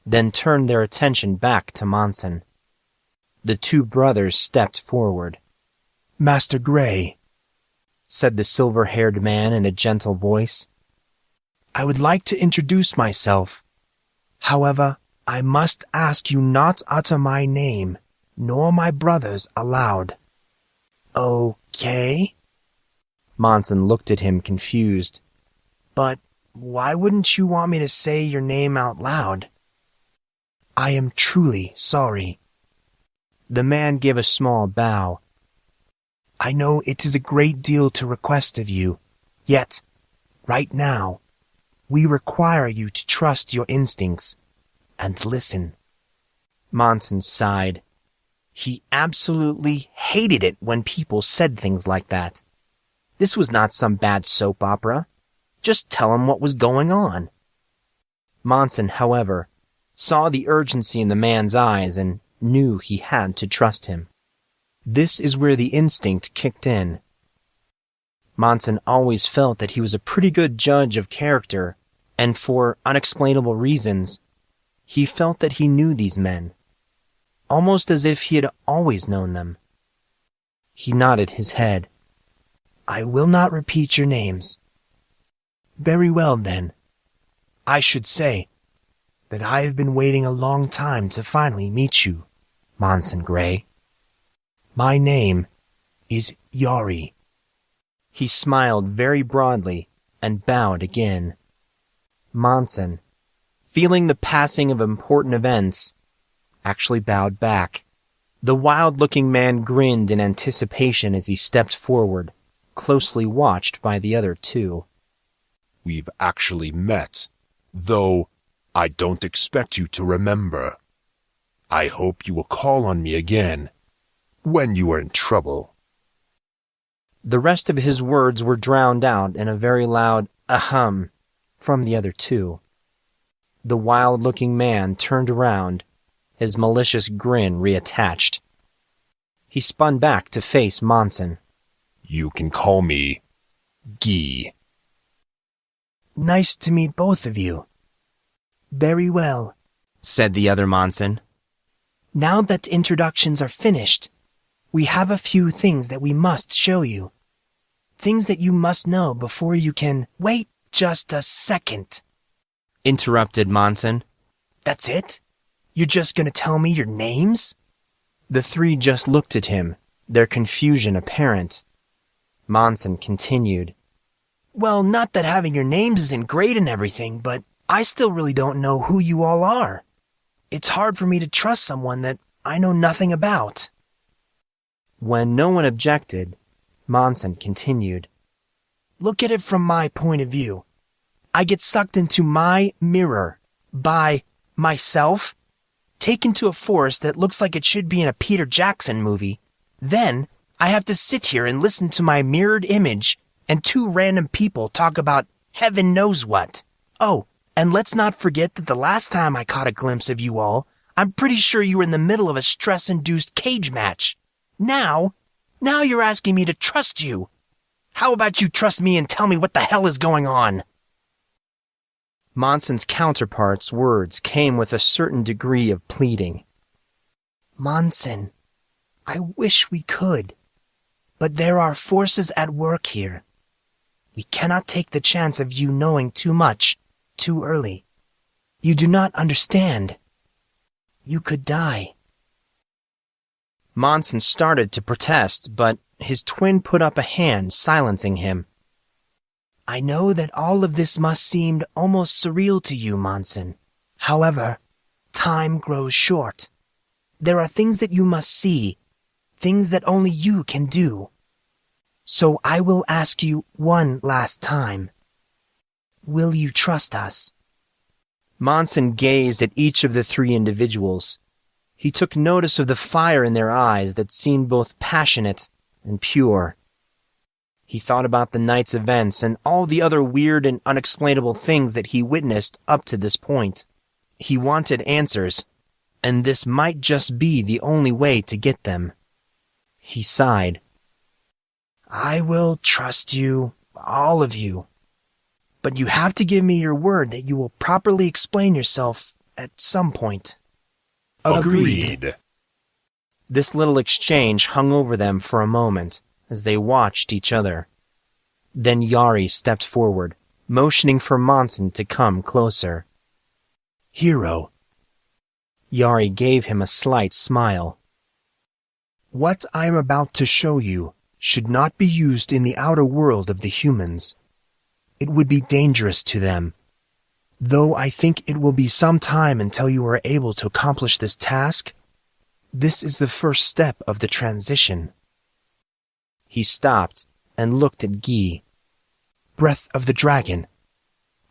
then turned their attention back to Monson. The two brothers stepped forward. Master Grey, said the silver-haired man in a gentle voice, I would like to introduce myself. However, I must ask you not utter my name, nor my brother's aloud. Okay? Monson looked at him confused. But why wouldn't you want me to say your name out loud? I am truly sorry. The man gave a small bow. I know it is a great deal to request of you, yet, right now, we require you to trust your instincts and listen. Monson sighed. He absolutely hated it when people said things like that. This was not some bad soap opera. Just tell him what was going on. Monson, however, saw the urgency in the man's eyes and knew he had to trust him. This is where the instinct kicked in. Monson always felt that he was a pretty good judge of character, and for unexplainable reasons, he felt that he knew these men, almost as if he had always known them. He nodded his head. I will not repeat your names. Very well, then. I should say that I have been waiting a long time to finally meet you, Monson Grey. My name is Yari. He smiled very broadly and bowed again. Monson, feeling the passing of important events, actually bowed back. The wild-looking man grinned in anticipation as he stepped forward, closely watched by the other two. We've actually met, though I don't expect you to remember. I hope you will call on me again when you are in trouble. The rest of his words were drowned out in a very loud ahem from the other two. The wild-looking man turned around, his malicious grin reattached. He spun back to face Monson. You can call me Guy. Nice to meet both of you. Very well, said the other Monson. Now that introductions are finished, we have a few things that we must show you. Things that you must know before you can... Wait just a second, interrupted Monson. That's it? You're just gonna tell me your names? The three just looked at him, their confusion apparent. Monson continued. Well, not that having your names isn't great and everything, but I still really don't know who you all are. It's hard for me to trust someone that I know nothing about. When no one objected, Monson continued. Look at it from my point of view. I get sucked into my mirror by myself, taken to a forest that looks like it should be in a Peter Jackson movie. Then I have to sit here and listen to my mirrored image and two random people talk about heaven knows what. Oh, and let's not forget that the last time I caught a glimpse of you all, I'm pretty sure you were in the middle of a stress-induced cage match. Now you're asking me to trust you. How about you trust me and tell me what the hell is going on? Monson's counterpart's words came with a certain degree of pleading. Monson, I wish we could, but there are forces at work here. We cannot take the chance of you knowing too much, too early. You do not understand. You could die. Monson started to protest, but his twin put up a hand, silencing him. I know that all of this must seem almost surreal to you, Monson. However, time grows short. There are things that you must see, things that only you can do. So I will ask you one last time. Will you trust us? Monson gazed at each of the three individuals. He took notice of the fire in their eyes that seemed both passionate and pure. He thought about the night's events and all the other weird and unexplainable things that he witnessed up to this point. He wanted answers, and this might just be the only way to get them. He sighed. I will trust you, all of you. But you have to give me your word that you will properly explain yourself at some point. Agreed. This little exchange hung over them for a moment as they watched each other. Then Yari stepped forward, motioning for Monson to come closer. Hero. Yari gave him a slight smile. What I am about to show you should not be used in the outer world of the humans. It would be dangerous to them. Though I think it will be some time until you are able to accomplish this task, this is the first step of the transition. He stopped and looked at Guy. Breath of the dragon.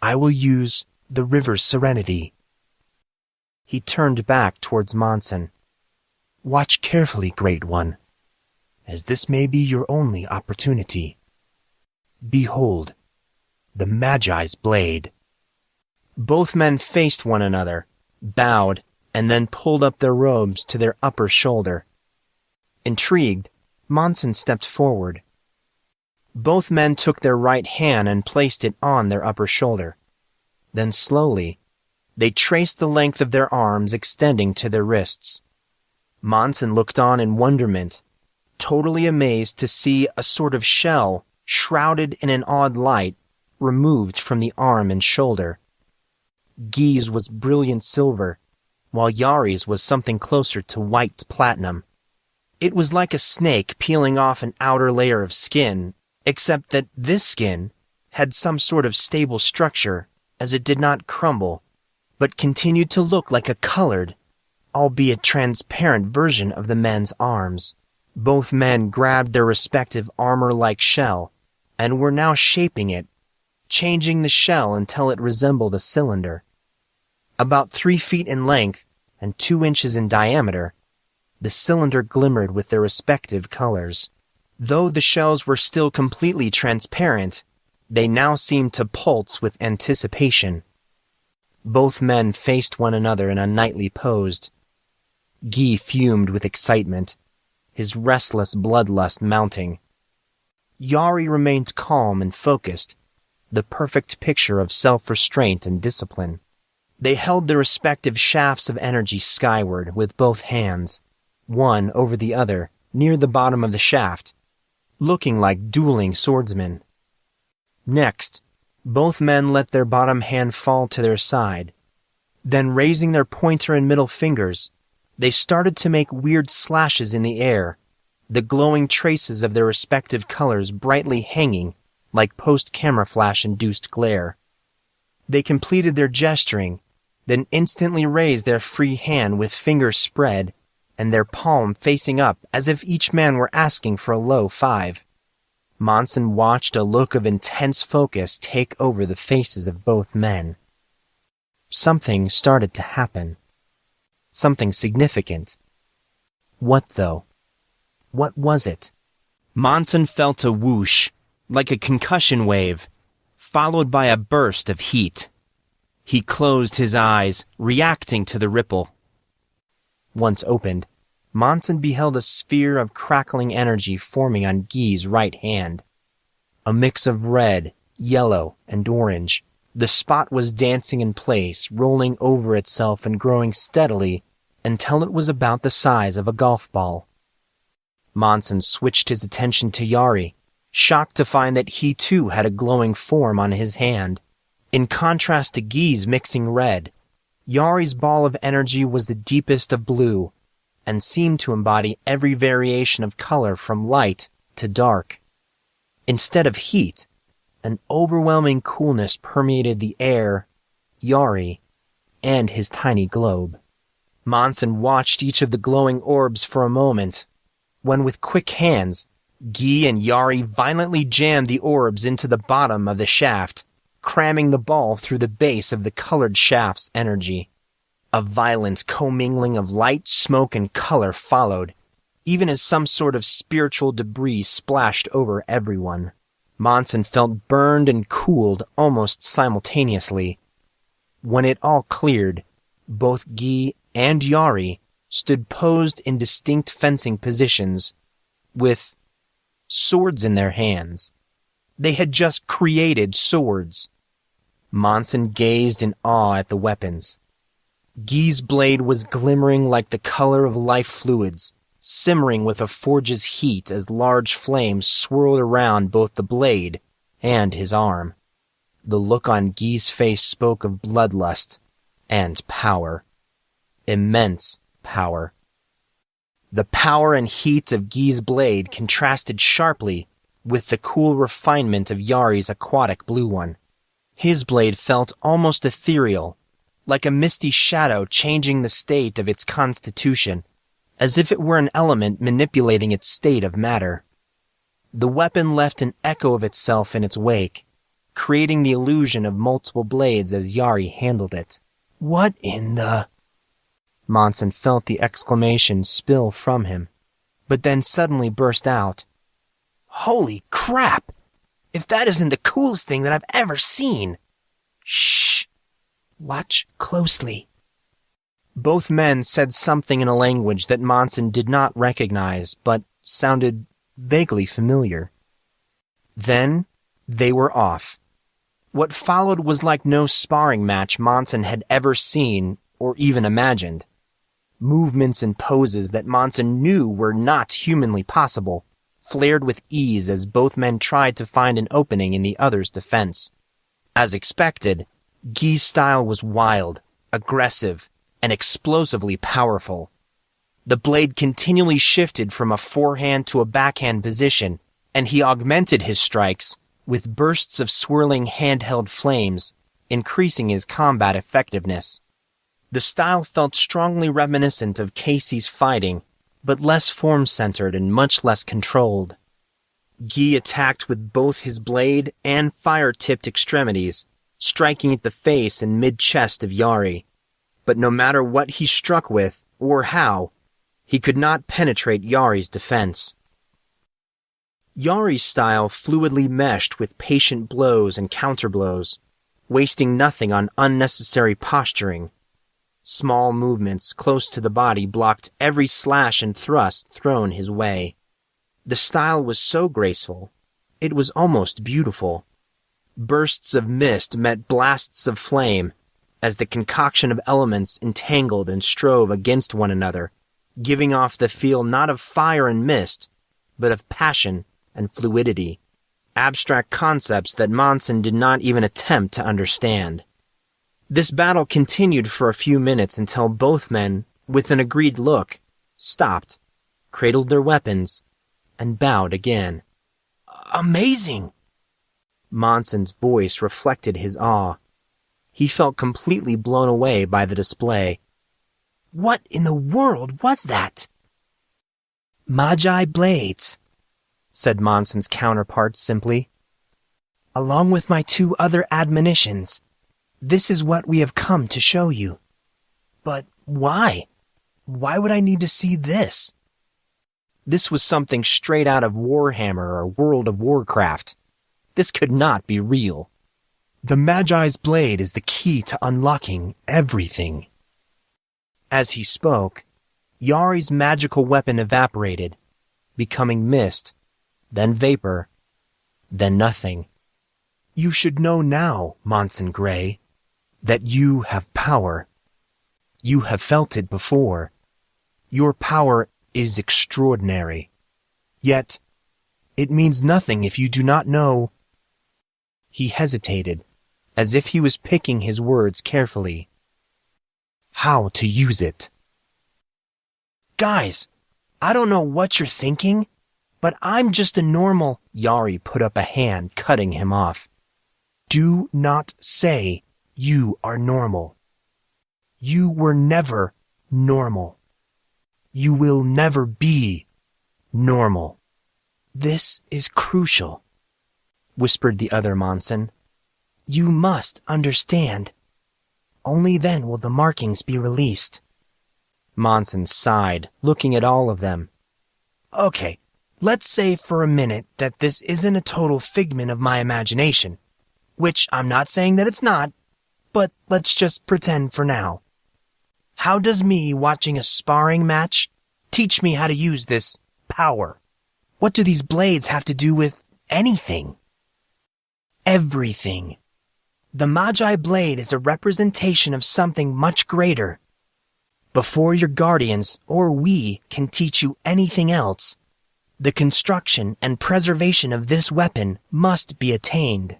I will use the river's serenity. He turned back towards Monson. Watch carefully, Great One, as this may be your only opportunity. Behold, the Magi's blade. Both men faced one another, bowed, and then pulled up their robes to their upper shoulder. Intrigued, Monson stepped forward. Both men took their right hand and placed it on their upper shoulder. Then slowly, they traced the length of their arms extending to their wrists. Monson looked on in wonderment, totally amazed to see a sort of shell, shrouded in an odd light, removed from the arm and shoulder. Guy's was brilliant silver, while Yari's was something closer to white platinum. It was like a snake peeling off an outer layer of skin, except that this skin had some sort of stable structure, as it did not crumble, but continued to look like a colored, albeit transparent version of the men's arms. Both men grabbed their respective armor-like shell, and were now shaping it, changing the shell until it resembled a cylinder. About 3 feet in length and 2 inches in diameter, the cylinder glimmered with their respective colors. Though the shells were still completely transparent, they now seemed to pulse with anticipation. Both men faced one another in a knightly pose. Guy fumed with excitement, his restless bloodlust mounting. Yari remained calm and focused, the perfect picture of self-restraint and discipline. They held their respective shafts of energy skyward with both hands, one over the other, near the bottom of the shaft, looking like dueling swordsmen. Next, both men let their bottom hand fall to their side. Then, raising their pointer and middle fingers, they started to make weird slashes in the air, the glowing traces of their respective colors brightly hanging like post-camera flash-induced glare. They completed their gesturing, then instantly raised their free hand with fingers spread and their palm facing up as if each man were asking for a low 5. Monson watched a look of intense focus take over the faces of both men. Something started to happen. Something significant. What, though? What was it? Monson felt a whoosh, like a concussion wave, followed by a burst of heat. He closed his eyes, reacting to the ripple. Once opened, Monson beheld a sphere of crackling energy forming on Guy's right hand. A mix of red, yellow, and orange, The spot was dancing in place, rolling over itself and growing steadily until it was about the size of a golf ball. Monson switched his attention to Yari, shocked to find that he too had a glowing form on his hand. In contrast to Guy's mixing red, Yari's ball of energy was the deepest of blue and seemed to embody every variation of color from light to dark. Instead of heat, an overwhelming coolness permeated the air, Yari, and his tiny globe. Monson watched each of the glowing orbs for a moment, when with quick hands, Guy and Yari violently jammed the orbs into the bottom of the shaft, cramming the ball through the base of the colored shaft's energy. A violent commingling of light, smoke, and color followed, even as some sort of spiritual debris splashed over everyone. Monson felt burned and cooled almost simultaneously. When it all cleared, both Guy and Yari stood posed in distinct fencing positions, with swords in their hands. They had just created swords. Monson gazed in awe at the weapons. Guy's blade was glimmering like the color of life fluids, simmering with a forge's heat as large flames swirled around both the blade and his arm. The look on Guy's face spoke of bloodlust and power. Immense power. The power and heat of Guy's blade contrasted sharply with the cool refinement of Yari's aquatic blue one. His blade felt almost ethereal, like a misty shadow changing the state of its constitution, as if it were an element manipulating its state of matter. The weapon left an echo of itself in its wake, creating the illusion of multiple blades as Yari handled it. What in the... Monson felt the exclamation spill from him, but then suddenly burst out. Holy crap! If that isn't the coolest thing that I've ever seen! Shh! Watch closely. Both men said something in a language that Monson did not recognize, but sounded vaguely familiar. Then they were off. What followed was like no sparring match Monson had ever seen or even imagined. Movements and poses that Monson knew were not humanly possible flared with ease as both men tried to find an opening in the other's defense. As expected, Guy's style was wild, aggressive, and explosively powerful. The blade continually shifted from a forehand to a backhand position, and he augmented his strikes with bursts of swirling handheld flames, increasing his combat effectiveness. The style felt strongly reminiscent of Casey's fighting, but less form-centered and much less controlled. Guy attacked with both his blade and fire-tipped extremities, striking at the face and mid-chest of Yari. But no matter what he struck with, or how, he could not penetrate Yari's defense. Yari's style fluidly meshed with patient blows and counterblows, wasting nothing on unnecessary posturing. Small movements close to the body blocked every slash and thrust thrown his way. The style was so graceful, it was almost beautiful. Bursts of mist met blasts of flame, as the concoction of elements entangled and strove against one another, giving off the feel not of fire and mist, but of passion and fluidity, abstract concepts that Monson did not even attempt to understand. This battle continued for a few minutes until both men, with an agreed look, stopped, cradled their weapons, and bowed again. Amazing! Monson's voice reflected his awe. He felt completely blown away by the display. What in the world was that? Magi blades, said Monson's counterpart simply. Along with my 2 other admonitions, this is what we have come to show you. But why? Why would I need to see this? This was something straight out of Warhammer or World of Warcraft. This could not be real. The Magi's blade is the key to unlocking everything. As he spoke, Yari's magical weapon evaporated, becoming mist, then vapor, then nothing. You should know now, Monson Grey, that you have power. You have felt it before. Your power is extraordinary. Yet, it means nothing if you do not know. He hesitated, as if he was picking his words carefully. How to use it. Guys, I don't know what you're thinking, but I'm just a normal... Yari put up a hand, cutting him off. Do not say you are normal. You were never normal. You will never be normal. This is crucial, whispered the other Monson. You must understand. Only then will the markings be released. Monson sighed, looking at all of them. Okay, let's say for a minute that this isn't a total figment of my imagination, which I'm not saying that it's not, but let's just pretend for now. How does me watching a sparring match teach me how to use this power? What do these blades have to do with anything? Everything. The Magi blade is a representation of something much greater. Before your guardians or we can teach you anything else, the construction and preservation of this weapon must be attained.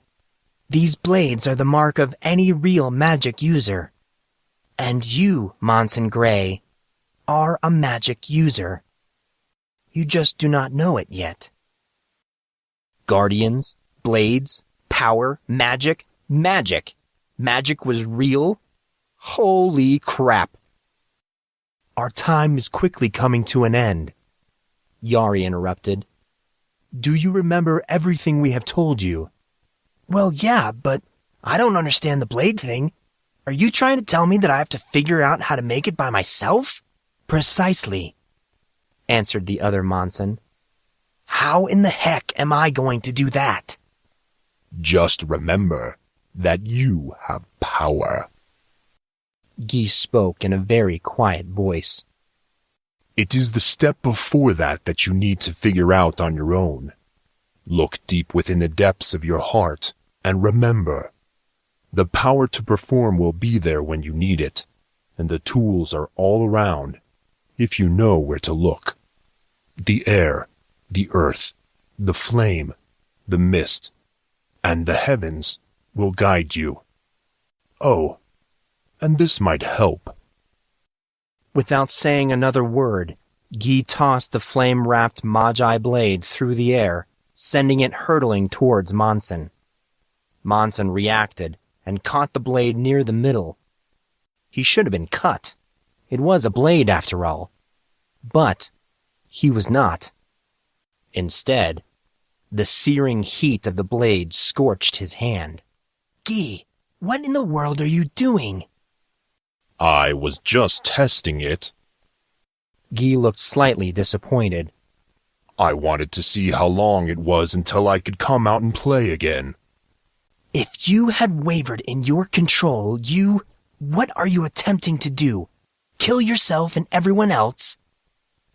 These blades are the mark of any real magic user. And you, Monson Grey, are a magic user. You just do not know it yet. Guardians, blades, power, magic. Magic was real? Holy crap. Our time is quickly coming to an end, Yari interrupted. Do you remember everything we have told you? Well, yeah, but I don't understand the blade thing. Are you trying to tell me that I have to figure out how to make it by myself? Precisely, answered the other Monson. How in the heck am I going to do that? Just remember that you have power. Guy spoke in a very quiet voice. It is the step before that you need to figure out on your own. Look deep within the depths of your heart and remember, the power to perform will be there when you need it, and the tools are all around, if you know where to look. The air, the earth, the flame, the mist, and the heavens will guide you. Oh, and this might help. Without saying another word, Guy tossed the flame-wrapped Magi blade through the air, sending it hurtling towards Monson. Monson reacted and caught the blade near the middle. He should have been cut. It was a blade, after all. But he was not. Instead, the searing heat of the blade scorched his hand. Guy, what in the world are you doing? I was just testing it. Guy looked slightly disappointed. I wanted to see how long it was until I could come out and play again. If you had wavered in your control, what are you attempting to do? Kill yourself and everyone else?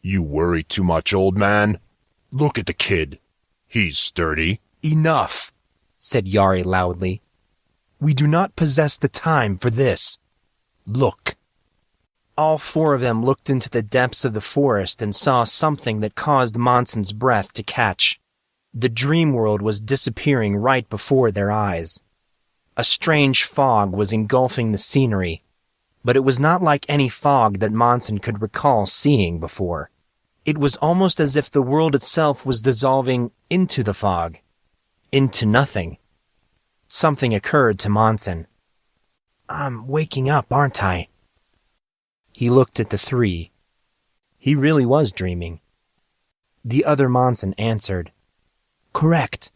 You worry too much, old man. Look at the kid. He's sturdy. Enough, said Yari loudly. We do not possess the time for this. Look. All four of them looked into the depths of the forest and saw something that caused Monson's breath to catch. The dream world was disappearing right before their eyes. A strange fog was engulfing the scenery, but it was not like any fog that Monson could recall seeing before. It was almost as if the world itself was dissolving into the fog, into nothing. Something occurred to Monson. I'm waking up, aren't I? He looked at the three. He really was dreaming. The other Monson answered, Correct.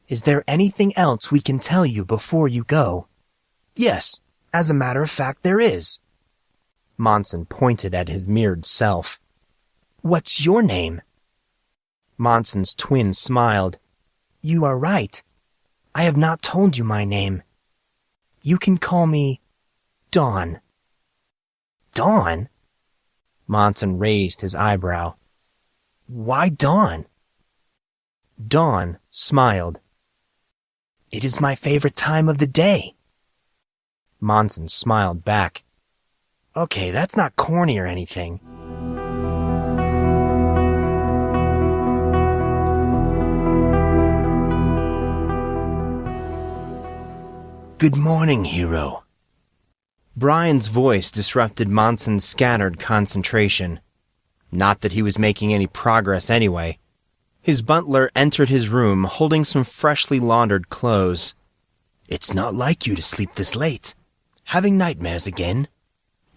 Is there anything else we can tell you before you go? Yes, as a matter of fact, there is. Monson pointed at his mirrored self. What's your name? Monson's twin smiled. You are right. I have not told you my name. You can call me Dawn. Dawn? Monson raised his eyebrow. Why Dawn? Dawn smiled. It is my favorite time of the day. Monson smiled back. Okay, that's not corny or anything. Good morning, hero. Brian's voice disrupted Monson's scattered concentration. Not that he was making any progress anyway. His butler entered his room holding some freshly laundered clothes. It's not like you to sleep this late. Having nightmares again?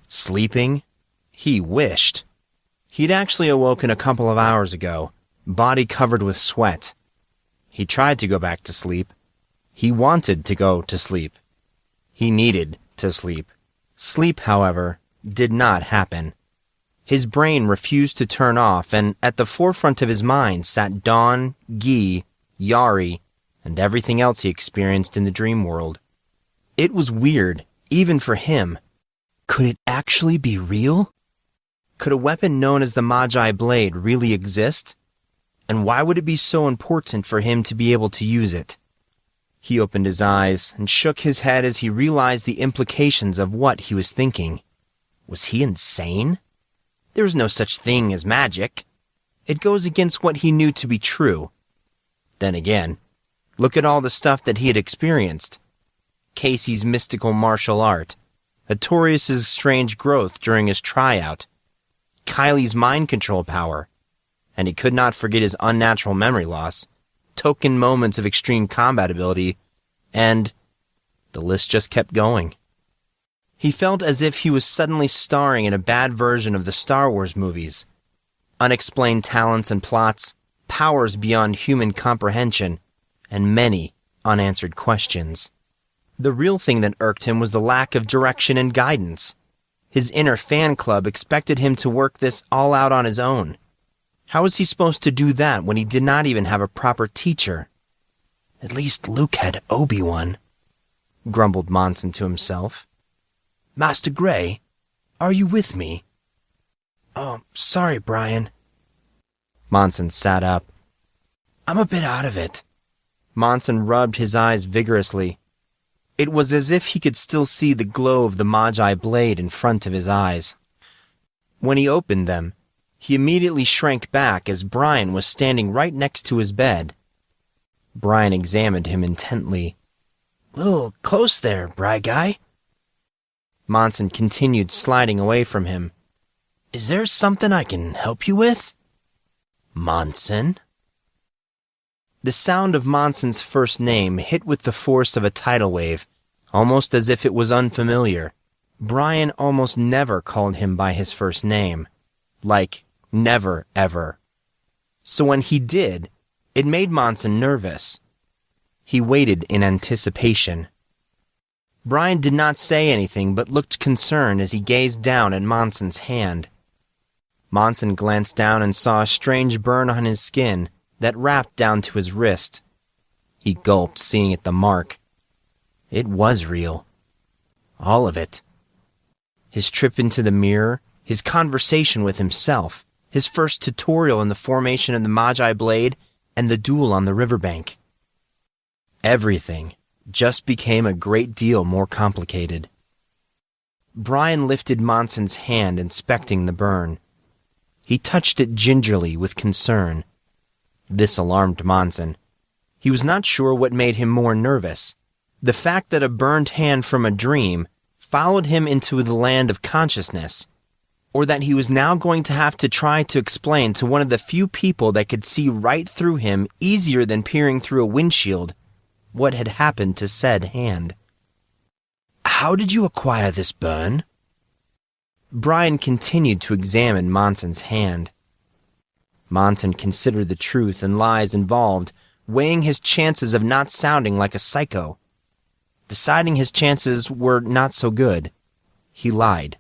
Sleeping? He wished. He'd actually awoken a couple of hours ago, body covered with sweat. He tried to go back to sleep. He wanted to go to sleep. He needed to sleep. Sleep, however, did not happen. His brain refused to turn off, and at the forefront of his mind sat Dawn, Guy, Yari, and everything else he experienced in the dream world. It was weird, even for him. Could it actually be real? Could a weapon known as the Magi Blade really exist? And why would it be so important for him to be able to use it? He opened his eyes and shook his head as he realized the implications of what he was thinking. Was he insane? There was no such thing as magic. It goes against what he knew to be true. Then again, look at all the stuff that he had experienced. Casey's mystical martial art, Artorius' strange growth during his tryout, Kylie's mind control power, and he could not forget his unnatural memory loss, token moments of extreme combat ability, and the list just kept going. He felt as if he was suddenly starring in a bad version of the Star Wars movies. Unexplained talents and plots, powers beyond human comprehension, and many unanswered questions. The real thing that irked him was the lack of direction and guidance. His inner fan club expected him to work this all out on his own. How was he supposed to do that when he did not even have a proper teacher? At least Luke had Obi-Wan, grumbled Monson to himself. Master Grey, are you with me? Oh, sorry, Brian. Monson sat up. I'm a bit out of it. Monson rubbed his eyes vigorously. It was as if he could still see the glow of the Magi Blade in front of his eyes. When he opened them, he immediately shrank back as Brian was standing right next to his bed. Brian examined him intently. Little close there, Bry Guy. Monson continued sliding away from him. Is there something I can help you with? Monson? The sound of Monson's first name hit with the force of a tidal wave, almost as if it was unfamiliar. Brian almost never called him by his first name. Like, never, ever. So when he did, it made Monson nervous. He waited in anticipation. Brian did not say anything but looked concerned as he gazed down at Monson's hand. Monson glanced down and saw a strange burn on his skin that wrapped down to his wrist. He gulped, seeing it the mark. It was real. All of it. His trip into the mirror, his conversation with himself, his first tutorial in the formation of the Magi Blade, and the duel on the riverbank. Everything just became a great deal more complicated. Brian lifted Monson's hand, inspecting the burn. He touched it gingerly with concern. This alarmed Monson. He was not sure what made him more nervous. The fact that a burned hand from a dream followed him into the land of consciousness, or that he was now going to have to try to explain to one of the few people that could see right through him easier than peering through a windshield what had happened to said hand. How did you acquire this burn? Brian continued to examine Monson's hand. Monson considered the truth and lies involved, weighing his chances of not sounding like a psycho. Deciding his chances were not so good. He lied.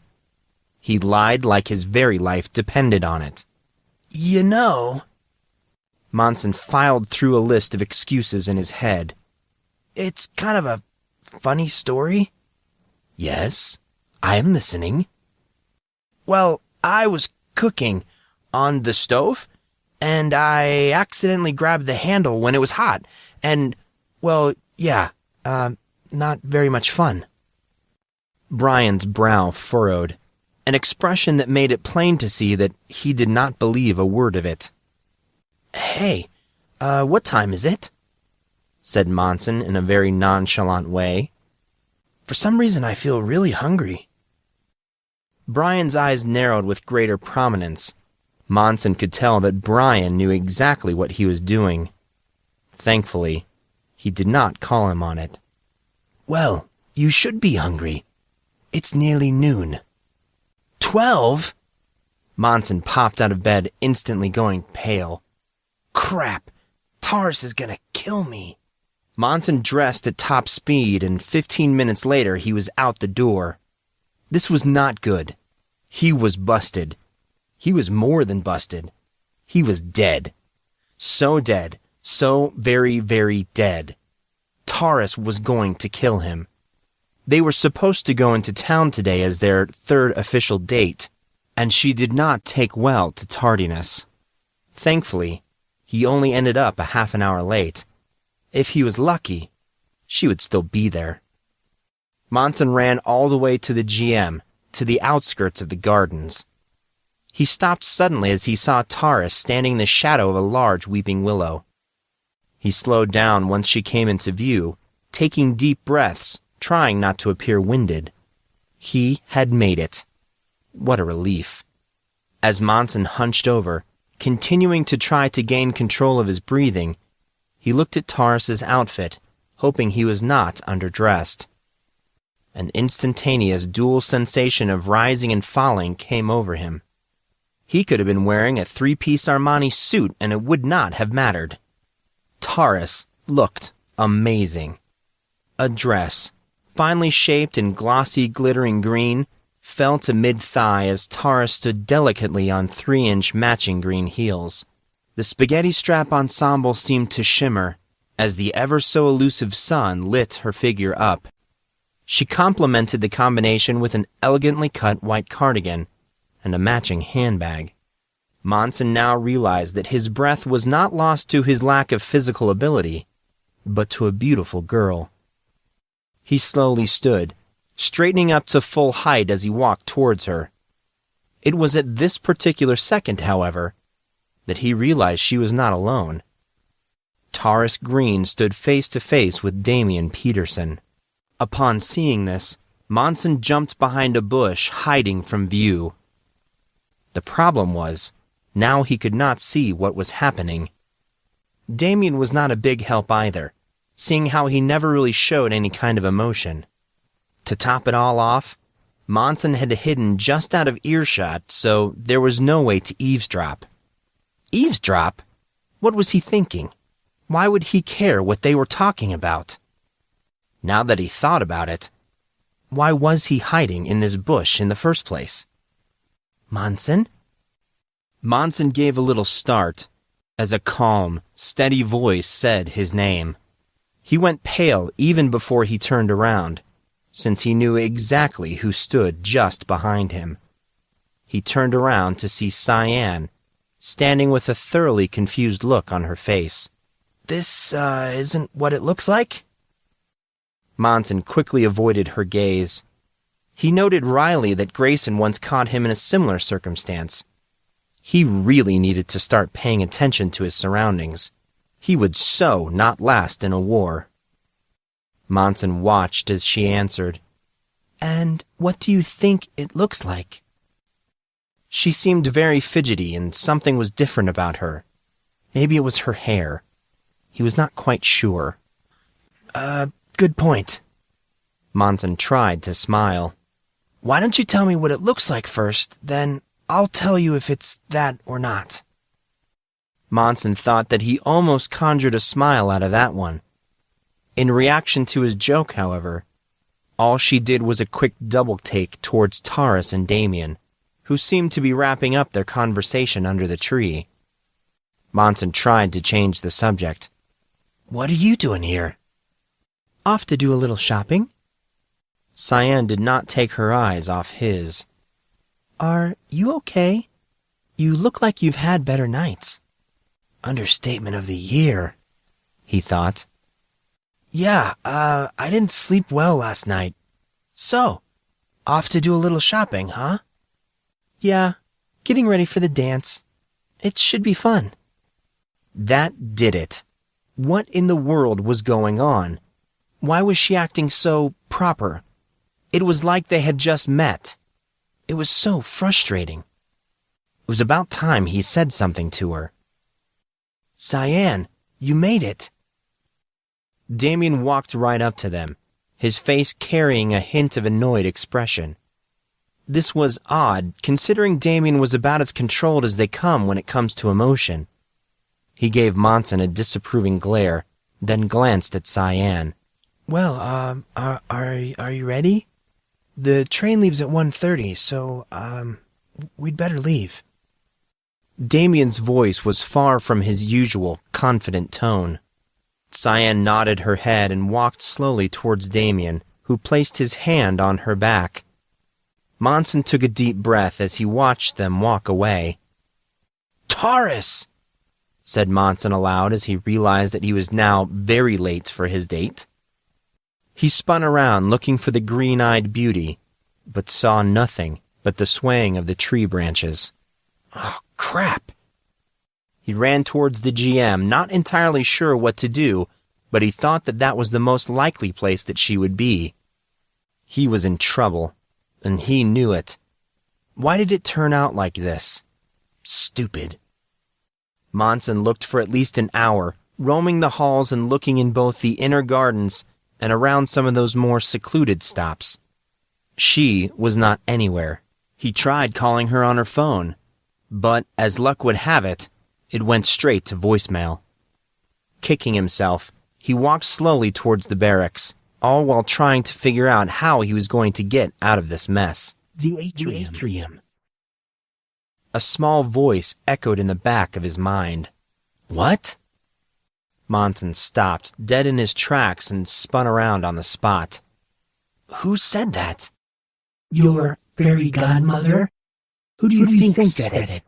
He lied like his very life depended on it. You know... Monson filed through a list of excuses in his head. It's kind of a funny story. Yes, I am listening. Well, I was cooking on the stove, and I accidentally grabbed the handle when it was hot, and, well, Yeah, not very much fun. Brian's brow furrowed, an expression that made it plain to see that he did not believe a word of it. Hey, what time is it? Said Monson in a very nonchalant way. For some reason I feel really hungry. Brian's eyes narrowed with greater prominence. Monson could tell that Brian knew exactly what he was doing. Thankfully, he did not call him on it. Well, you should be hungry. It's nearly noon. 12? Monson popped out of bed, instantly going pale. Crap! Taurus is gonna kill me. Monson dressed at top speed, and 15 minutes later he was out the door. This was not good. He was busted. He was more than busted. He was dead. So dead. So very, very dead. Taurus was going to kill him. They were supposed to go into town today as their third official date, and she did not take well to tardiness. Thankfully, he only ended up a half an hour late. If he was lucky, she would still be there. Monson ran all the way to the GM, to the outskirts of the gardens. He stopped suddenly as he saw Taurus standing in the shadow of a large weeping willow. He slowed down once she came into view, taking deep breaths, trying not to appear winded. He had made it. What a relief. As Monson hunched over, continuing to try to gain control of his breathing, he looked at Taurus's outfit, hoping he was not underdressed. An instantaneous dual sensation of rising and falling came over him. He could have been wearing a three-piece Armani suit and it would not have mattered. Taurus looked amazing. A dress, finely shaped in glossy, glittering green, fell to mid-thigh as Taurus stood delicately on 3-inch matching green heels. The spaghetti strap ensemble seemed to shimmer as the ever-so-elusive sun lit her figure up. She complemented the combination with an elegantly cut white cardigan and a matching handbag. Monson now realized that his breath was not lost to his lack of physical ability, but to a beautiful girl. He slowly stood, straightening up to full height as he walked towards her. It was at this particular second, however, that he realized she was not alone. Taurus Green stood face to face with Damian Peterson. Upon seeing this, Monson jumped behind a bush, hiding from view. The problem was, now he could not see what was happening. Damian was not a big help either, seeing how he never really showed any kind of emotion. To top it all off, Monson had hidden just out of earshot, so there was no way to eavesdrop. Eavesdrop? What was he thinking? Why would he care what they were talking about? Now that he thought about it, why was he hiding in this bush in the first place? Monson? Monson gave a little start as a calm, steady voice said his name. He went pale even before he turned around, since he knew exactly who stood just behind him. He turned around to see Cyan, standing with a thoroughly confused look on her face. This, isn't what it looks like? Monson quickly avoided her gaze. He noted wryly that Grayson once caught him in a similar circumstance. He really needed to start paying attention to his surroundings. He would so not last in a war. Monson watched as she answered, And what do you think it looks like? She seemed very fidgety and something was different about her. Maybe it was her hair. He was not quite sure. Good point. Monson tried to smile. Why don't you tell me what it looks like first, then I'll tell you if it's that or not. Monson thought that he almost conjured a smile out of that one. In reaction to his joke, however, all she did was a quick double take towards Taurus and Damian, who seemed to be wrapping up their conversation under the tree. Monson tried to change the subject. What are you doing here? Off to do a little shopping. Cyan did not take her eyes off his. Are you okay? You look like you've had better nights. Understatement of the year, he thought. Yeah, I didn't sleep well last night. So, off to do a little shopping, huh? Yeah, getting ready for the dance. It should be fun. That did it. What in the world was going on? Why was she acting so proper? It was like they had just met. It was so frustrating. It was about time he said something to her. Cyan, you made it. Damien walked right up to them, his face carrying a hint of annoyed expression. This was odd, considering Damien was about as controlled as they come when it comes to emotion. He gave Monson a disapproving glare, then glanced at Cyan. Well, are you ready? The train leaves at 1:30, so, we'd better leave. Damien's voice was far from his usual confident tone. Cyan nodded her head and walked slowly towards Damien, who placed his hand on her back. Monson took a deep breath as he watched them walk away. Taurus! Said Monson aloud as he realized that he was now very late for his date. He spun around looking for the green-eyed beauty, but saw nothing but the swaying of the tree branches. Oh, crap! He ran towards the GM, not entirely sure what to do, but he thought that that was the most likely place that she would be. He was in trouble, and he knew it. Why did it turn out like this? Stupid. Monson looked for at least an hour, roaming the halls and looking in both the inner gardens and around some of those more secluded stops. She was not anywhere. He tried calling her on her phone, but as luck would have it, it went straight to voicemail. Kicking himself, he walked slowly towards the barracks, all while trying to figure out how he was going to get out of this mess. The atrium. A small voice echoed in the back of his mind. What? Monson stopped, dead in his tracks, and spun around on the spot. Who said that? Your fairy godmother? Who do you think said it?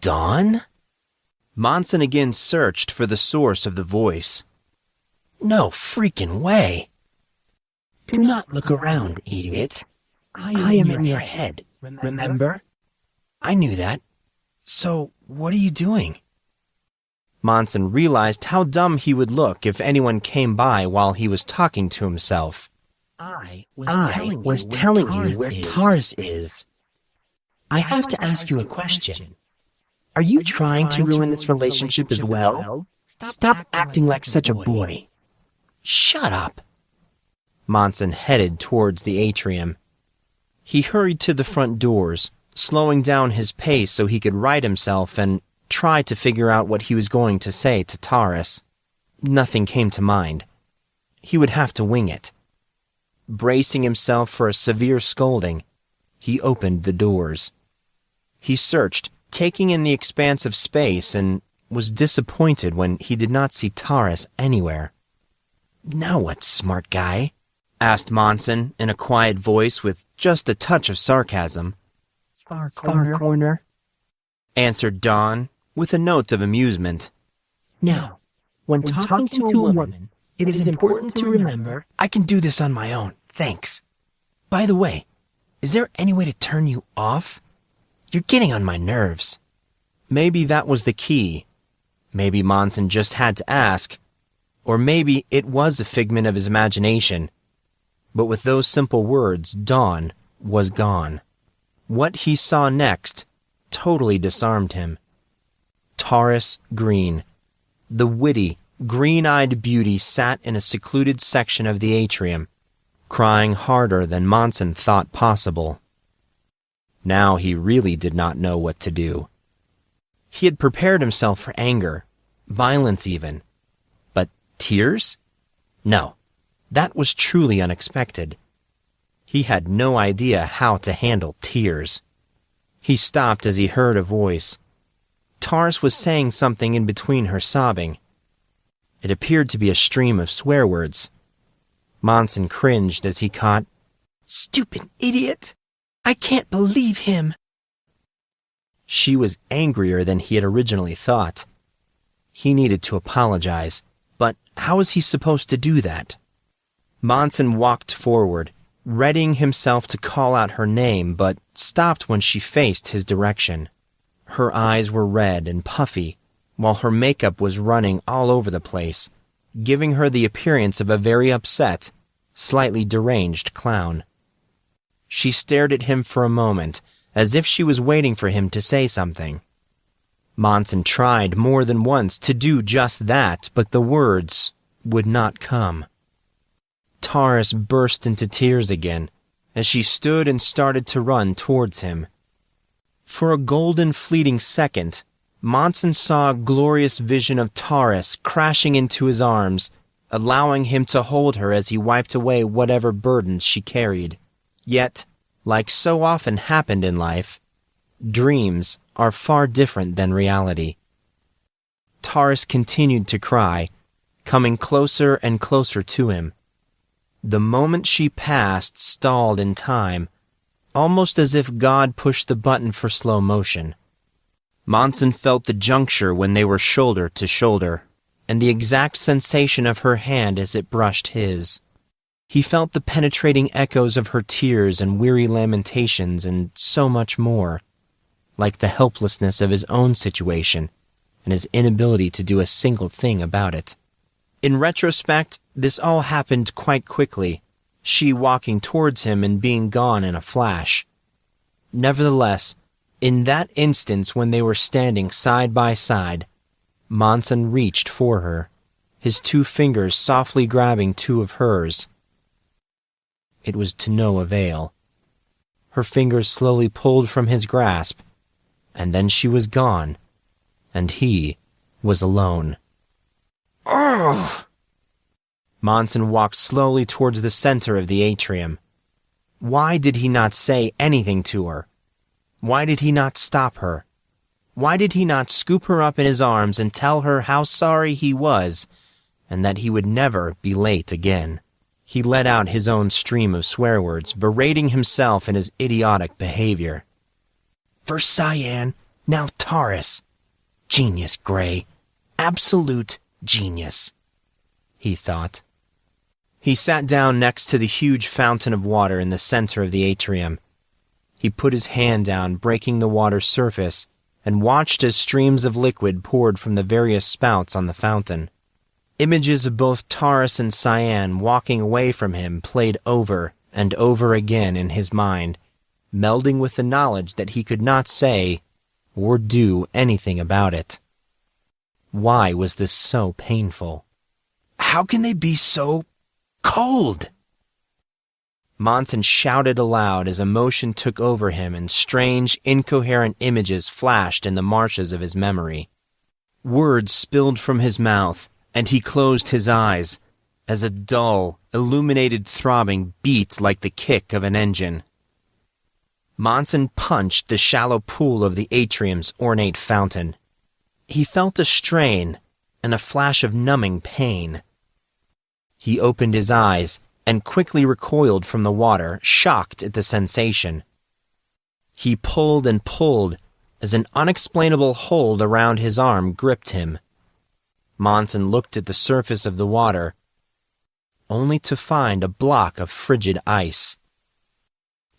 Dawn? Monson again searched for the source of the voice. No freaking way. Do not look around, idiot. I am in your head, remember? I knew that. So, what are you doing? Monson realized how dumb he would look if anyone came by while he was talking to himself. I was telling you where Taurus is. I have to ask you a question. Are you trying to ruin this relationship as well? Stop acting like such a boy. Shut up. Monson headed towards the atrium. He hurried to the front doors, slowing down his pace so he could right himself and try to figure out what he was going to say to Taurus. Nothing came to mind. He would have to wing it. Bracing himself for a severe scolding, he opened the doors. He searched, taking in the expanse of space, and was disappointed when he did not see Taurus anywhere. Now what, smart guy? Asked Monson in a quiet voice with just a touch of sarcasm. Far corner, answered Dawn with a note of amusement. Now, when talking to a woman, it is important to remember... I can do this on my own, thanks. By the way, is there any way to turn you off? You're getting on my nerves. Maybe that was the key. Maybe Monson just had to ask. Or maybe it was a figment of his imagination. But with those simple words, Dawn was gone. What he saw next totally disarmed him. Taurus Green, the witty, green-eyed beauty, sat in a secluded section of the atrium, crying harder than Monson thought possible. Now he really did not know what to do. He had prepared himself for anger, violence even. But tears? No, that was truly unexpected. He had no idea how to handle tears. He stopped as he heard a voice. Taurus was saying something in between her sobbing. It appeared to be a stream of swear words. Monson cringed as he caught, "Stupid idiot! I can't believe him!" She was angrier than he had originally thought. He needed to apologize, but How was he supposed to do that? Monson walked forward, readying himself to call out her name, but stopped when she faced his direction. Her eyes were red and puffy, while her makeup was running all over the place, giving her the appearance of a very upset, slightly deranged clown. She stared at him for a moment, as if she was waiting for him to say something. Monson tried more than once to do just that, but the words would not come. Taurus burst into tears again, as she stood and started to run towards him. For a golden fleeting second, Monson saw a glorious vision of Taurus crashing into his arms, allowing him to hold her as he wiped away whatever burdens she carried. Yet, like so often happened in life, dreams are far different than reality. Taurus continued to cry, coming closer and closer to him. The moment she passed stalled in time, almost as if God pushed the button for slow motion. Monson felt the juncture when they were shoulder to shoulder, and the exact sensation of her hand as it brushed his. He felt the penetrating echoes of her tears and weary lamentations and so much more, like the helplessness of his own situation and his inability to do a single thing about it. In retrospect, this all happened quite quickly, she walking towards him and being gone in a flash. Nevertheless, in that instance when they were standing side by side, Monson reached for her, his 2 fingers softly grabbing 2 of hers. It was to no avail. Her fingers slowly pulled from his grasp, and then she was gone, and he was alone. Ugh! Monson walked slowly towards the center of the atrium. Why did he not say anything to her? Why did he not stop her? Why did he not scoop her up in his arms and tell her how sorry he was, and that he would never be late again? He let out his own stream of swear words, berating himself and his idiotic behavior. First Cyan, now Taurus. Genius, Grey. Absolute genius, he thought. He sat down next to the huge fountain of water in the center of the atrium. He put his hand down, breaking the water's surface, and watched as streams of liquid poured from the various spouts on the fountain. Images of both Taurus and Cyan walking away from him played over and over again in his mind, melding with the knowledge that he could not say or do anything about it. Why was this so painful? How can they be so cold? Monson shouted aloud as emotion took over him and strange, incoherent images flashed in the marshes of his memory. Words spilled from his mouth, and he closed his eyes as a dull, illuminated throbbing beat like the kick of an engine. Monson punched the shallow pool of the atrium's ornate fountain. He felt a strain and a flash of numbing pain. He opened his eyes and quickly recoiled from the water, shocked at the sensation. He pulled and pulled as an unexplainable hold around his arm gripped him. Monson looked at the surface of the water, only to find a block of frigid ice.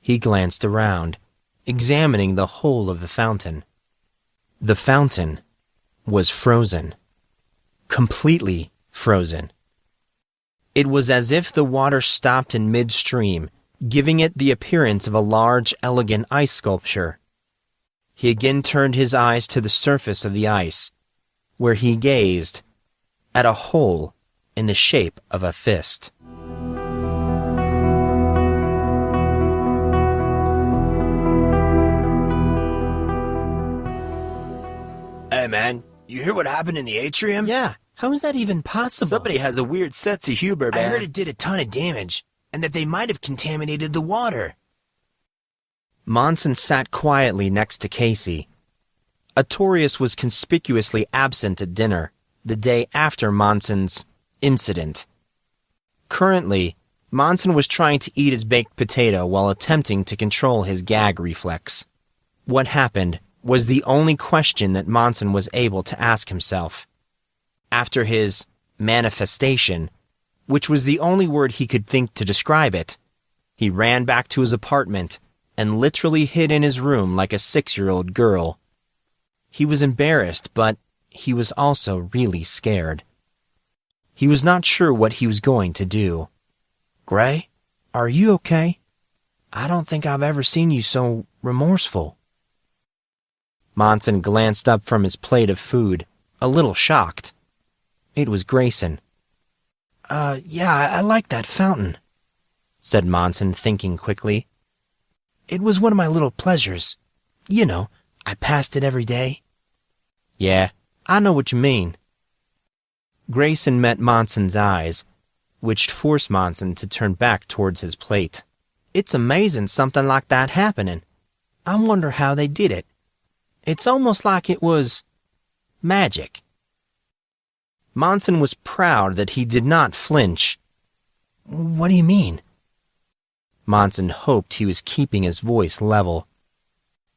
He glanced around, examining the whole of the fountain. The fountain was frozen. Completely frozen. It was as if the water stopped in midstream, giving it the appearance of a large, elegant ice sculpture. He again turned his eyes to the surface of the ice, where he gazed at a hole in the shape of a fist. Hey man, you hear what happened in the atrium? Yeah, how is that even possible? Somebody has a weird sense of humor, man. I heard it did a ton of damage, and that they might have contaminated the water. Monson sat quietly next to Casey. Artorius was conspicuously absent at dinner, the day after Monson's incident. Currently, Monson was trying to eat his baked potato while attempting to control his gag reflex. What happened was the only question that Monson was able to ask himself. After his manifestation, which was the only word he could think to describe it. He ran back to his apartment and literally hid in his room like a 6-year-old girl. He was embarrassed, but he was also really scared. He was not sure what he was going to do. Gray, are you okay? I don't think I've ever seen you so remorseful. Monson glanced up from his plate of food, a little shocked. It was Grayson. Yeah, I like that fountain, said Monson, thinking quickly. It was one of my little pleasures. You know, I passed it every day. Yeah, I know what you mean. Grayson met Monson's eyes, which forced Monson to turn back towards his plate. It's amazing something like that happening. I wonder how they did it. It's almost like it was magic. Monson was proud that he did not flinch. What do you mean? Monson hoped he was keeping his voice level.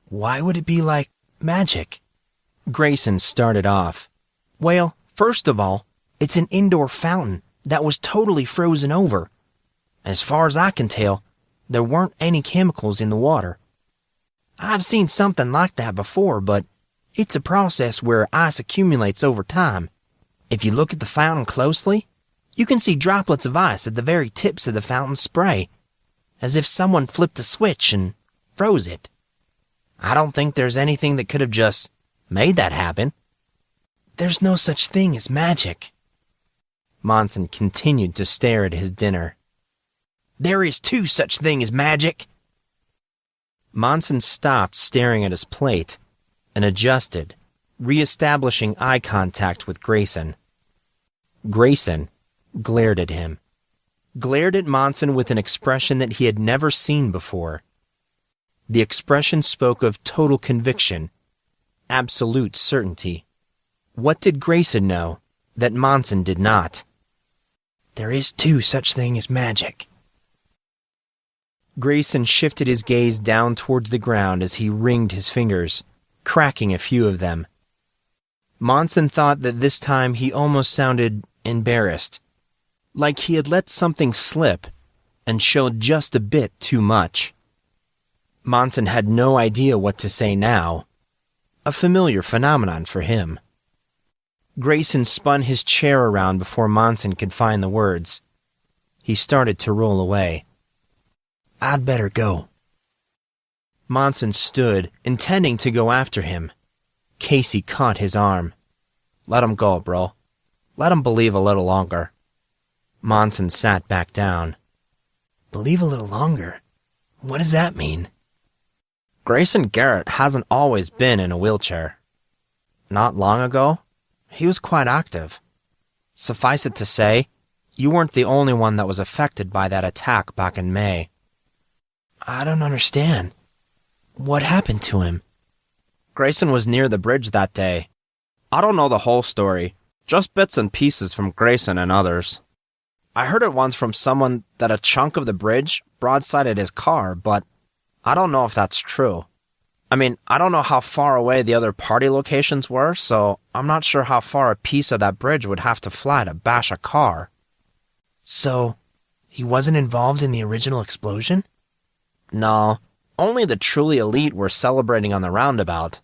Why would it be like magic? Grayson started off. Well, first of all, it's an indoor fountain that was totally frozen over. As far as I can tell, there weren't any chemicals in the water. I've seen something like that before, but it's a process where ice accumulates over time. If you look at the fountain closely, you can see droplets of ice at the very tips of the fountain spray, as if someone flipped a switch and froze it. I don't think there's anything that could have just made that happen. There's no such thing as magic. Monson continued to stare at his dinner. There is two such thing as magic. Monson stopped staring at his plate and adjusted, re-establishing eye contact with Grayson. Grayson glared at him. Glared at Monson with an expression that he had never seen before. The expression spoke of total conviction, absolute certainty. What did Grayson know that Monson did not? There is two such thing as magic. Grayson shifted his gaze down towards the ground as he wringed his fingers, cracking a few of them. Monson thought that this time he almost sounded embarrassed, like he had let something slip and showed just a bit too much. Monson had no idea what to say now, a familiar phenomenon for him. Grayson spun his chair around before Monson could find the words. He started to roll away. I'd better go. Monson stood, intending to go after him. Casey caught his arm. Let him go, bro. Let him believe a little longer. Monson sat back down. Believe a little longer? What does that mean? Grayson Garrett hasn't always been in a wheelchair. Not long ago, he was quite active. Suffice it to say, you weren't the only one that was affected by that attack back in May. I don't understand. What happened to him? Grayson was near the bridge that day. I don't know the whole story, just bits and pieces from Grayson and others. I heard it once from someone that a chunk of the bridge broadsided his car, but I don't know if that's true. I mean, I don't know how far away the other party locations were, so I'm not sure how far a piece of that bridge would have to fly to bash a car. So, he wasn't involved in the original explosion? No, only the truly elite were celebrating on the roundabout.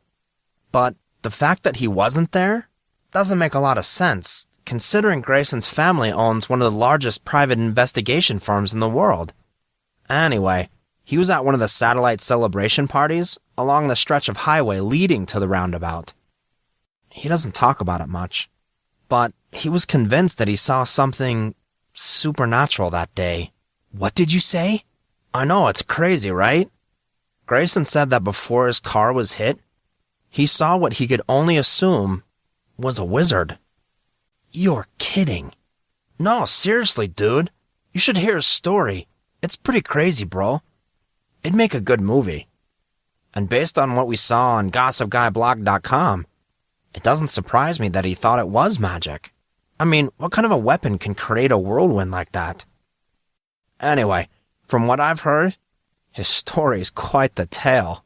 But the fact that he wasn't there doesn't make a lot of sense, considering Grayson's family owns one of the largest private investigation firms in the world. Anyway, he was at one of the satellite celebration parties along the stretch of highway leading to the roundabout. He doesn't talk about it much, but he was convinced that he saw something supernatural that day. What did you say? I know, it's crazy, right? Grayson said that before his car was hit, he saw what he could only assume was a wizard. You're kidding. No, seriously, dude. You should hear his story. It's pretty crazy, bro. It'd make a good movie. And based on what we saw on GossipGuyBlog.com, it doesn't surprise me that he thought it was magic. I mean, what kind of a weapon can create a whirlwind like that? Anyway, from what I've heard, his story's quite the tale.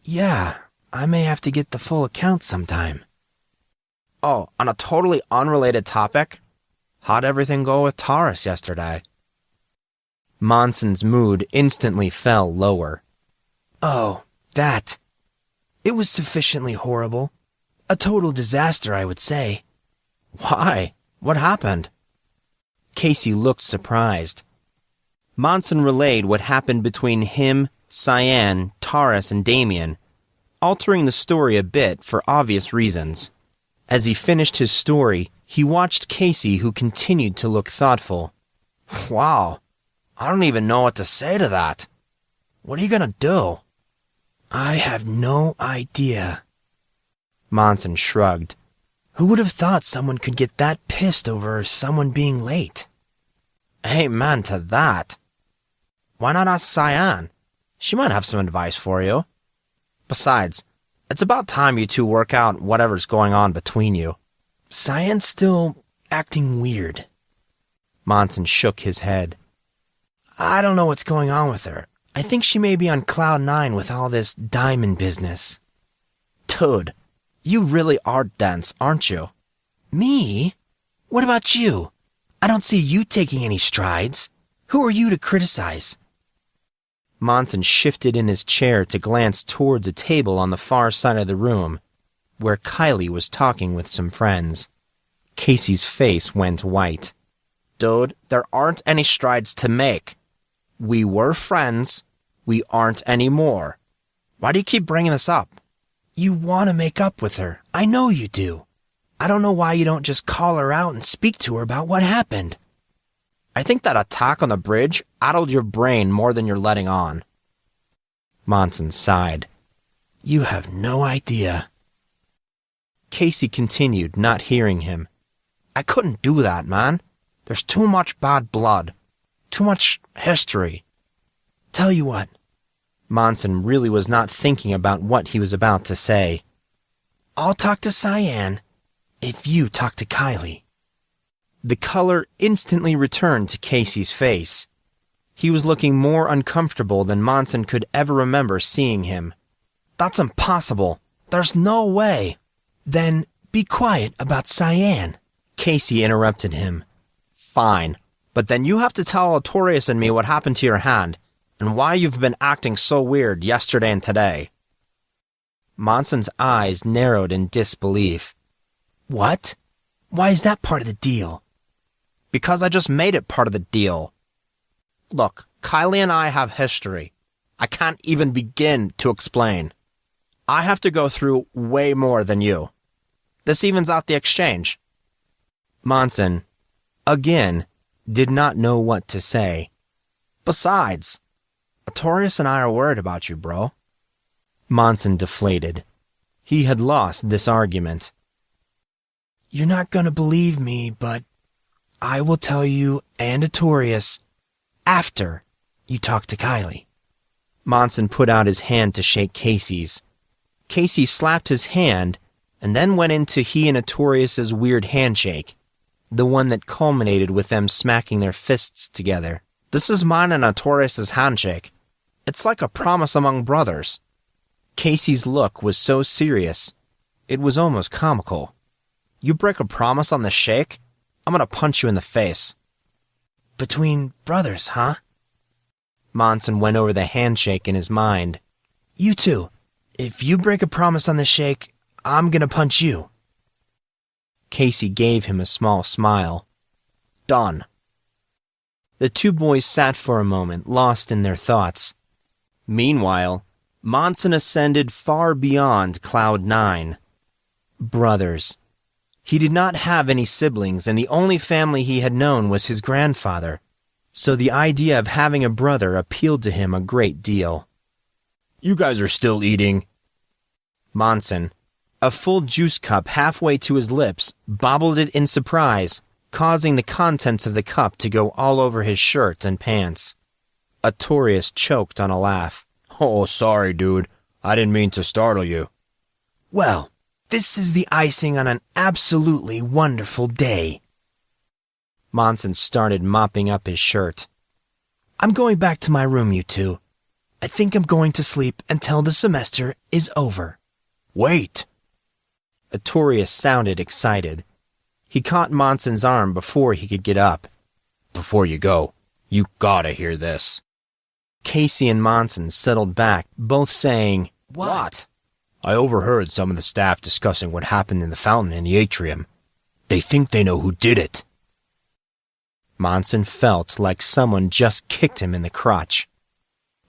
Yeah, I may have to get the full account sometime. Oh, on a totally unrelated topic, How'd everything go with Taurus yesterday? Monson's mood instantly fell lower. Oh, that. It was sufficiently horrible. A total disaster, I would say. Why? What happened? Casey looked surprised. Monson relayed what happened between him, Cyan, Taurus, and Damien, altering the story a bit for obvious reasons. As he finished his story, he watched Casey, who continued to look thoughtful. Wow, I don't even know what to say to that. What are you gonna do? I have no idea. Monson shrugged. Who would have thought someone could get that pissed over someone being late? Amen to that. Why not ask Cyan? She might have some advice for you. Besides, it's about time you two work out whatever's going on between you. Cyan's still acting weird. Monson shook his head. I don't know what's going on with her. I think she may be on cloud 9 with all this diamond business. Dude, you really are dense, aren't you? Me? What about you? I don't see you taking any strides. Who are you to criticize? Monson shifted in his chair to glance towards a table on the far side of the room, where Kylie was talking with some friends. Casey's face went white. Dude, there aren't any strides to make. We were friends. We aren't anymore. Why do you keep bringing this up? You want to make up with her. I know you do. I don't know why you don't just call her out and speak to her about what happened. I think that attack on the bridge addled your brain more than you're letting on. Monson sighed. You have no idea. Casey continued, not hearing him. I couldn't do that, man. There's too much bad blood. Too much history. Tell you what. Monson really was not thinking about what he was about to say. I'll talk to Cyan if you talk to Kylie. The color instantly returned to Casey's face. He was looking more uncomfortable than Monson could ever remember seeing him. That's impossible. There's no way. Then be quiet about Cyan. Casey interrupted him. Fine, but then you have to tell Artorius and me what happened to your hand, and why you've been acting so weird yesterday and today. Monson's eyes narrowed in disbelief. What? Why is that part of the deal? Because I just made it part of the deal. Look, Kylie and I have history. I can't even begin to explain. I have to go through way more than you. This evens out the exchange. Monson, again, did not know what to say. Besides, Artorius and I are worried about you, bro. Monson deflated. He had lost this argument. You're not going to believe me, but I will tell you and Artorius after you talk to Kylie. Monson put out his hand to shake Casey's. Casey slapped his hand and then went into he and Artorius' weird handshake, the one that culminated with them smacking their fists together. This is mine and Artorius' handshake. It's like a promise among brothers. Casey's look was so serious, it was almost comical. You break a promise on the shake, I'm gonna punch you in the face. Between brothers, huh? Monson went over the handshake in his mind. You too. If you break a promise on the shake, I'm gonna punch you. Casey gave him a small smile. Done. The two boys sat for a moment, lost in their thoughts. Meanwhile, Monson ascended far beyond Cloud 9. Brothers. He did not have any siblings, and the only family he had known was his grandfather, so the idea of having a brother appealed to him a great deal. You guys are still eating. Monson, a full juice cup halfway to his lips, bobbled it in surprise, causing the contents of the cup to go all over his shirt and pants. Artorius choked on a laugh. Oh, sorry, dude. I didn't mean to startle you. Well, this is the icing on an absolutely wonderful day. Monson started mopping up his shirt. I'm going back to my room, you two. I think I'm going to sleep until the semester is over. Wait. Artorius sounded excited. He caught Monson's arm before he could get up. Before you go, you gotta hear this. Casey and Monson settled back, both saying, What? I overheard some of the staff discussing what happened in the fountain in the atrium. They think they know who did it. Monson felt like someone just kicked him in the crotch.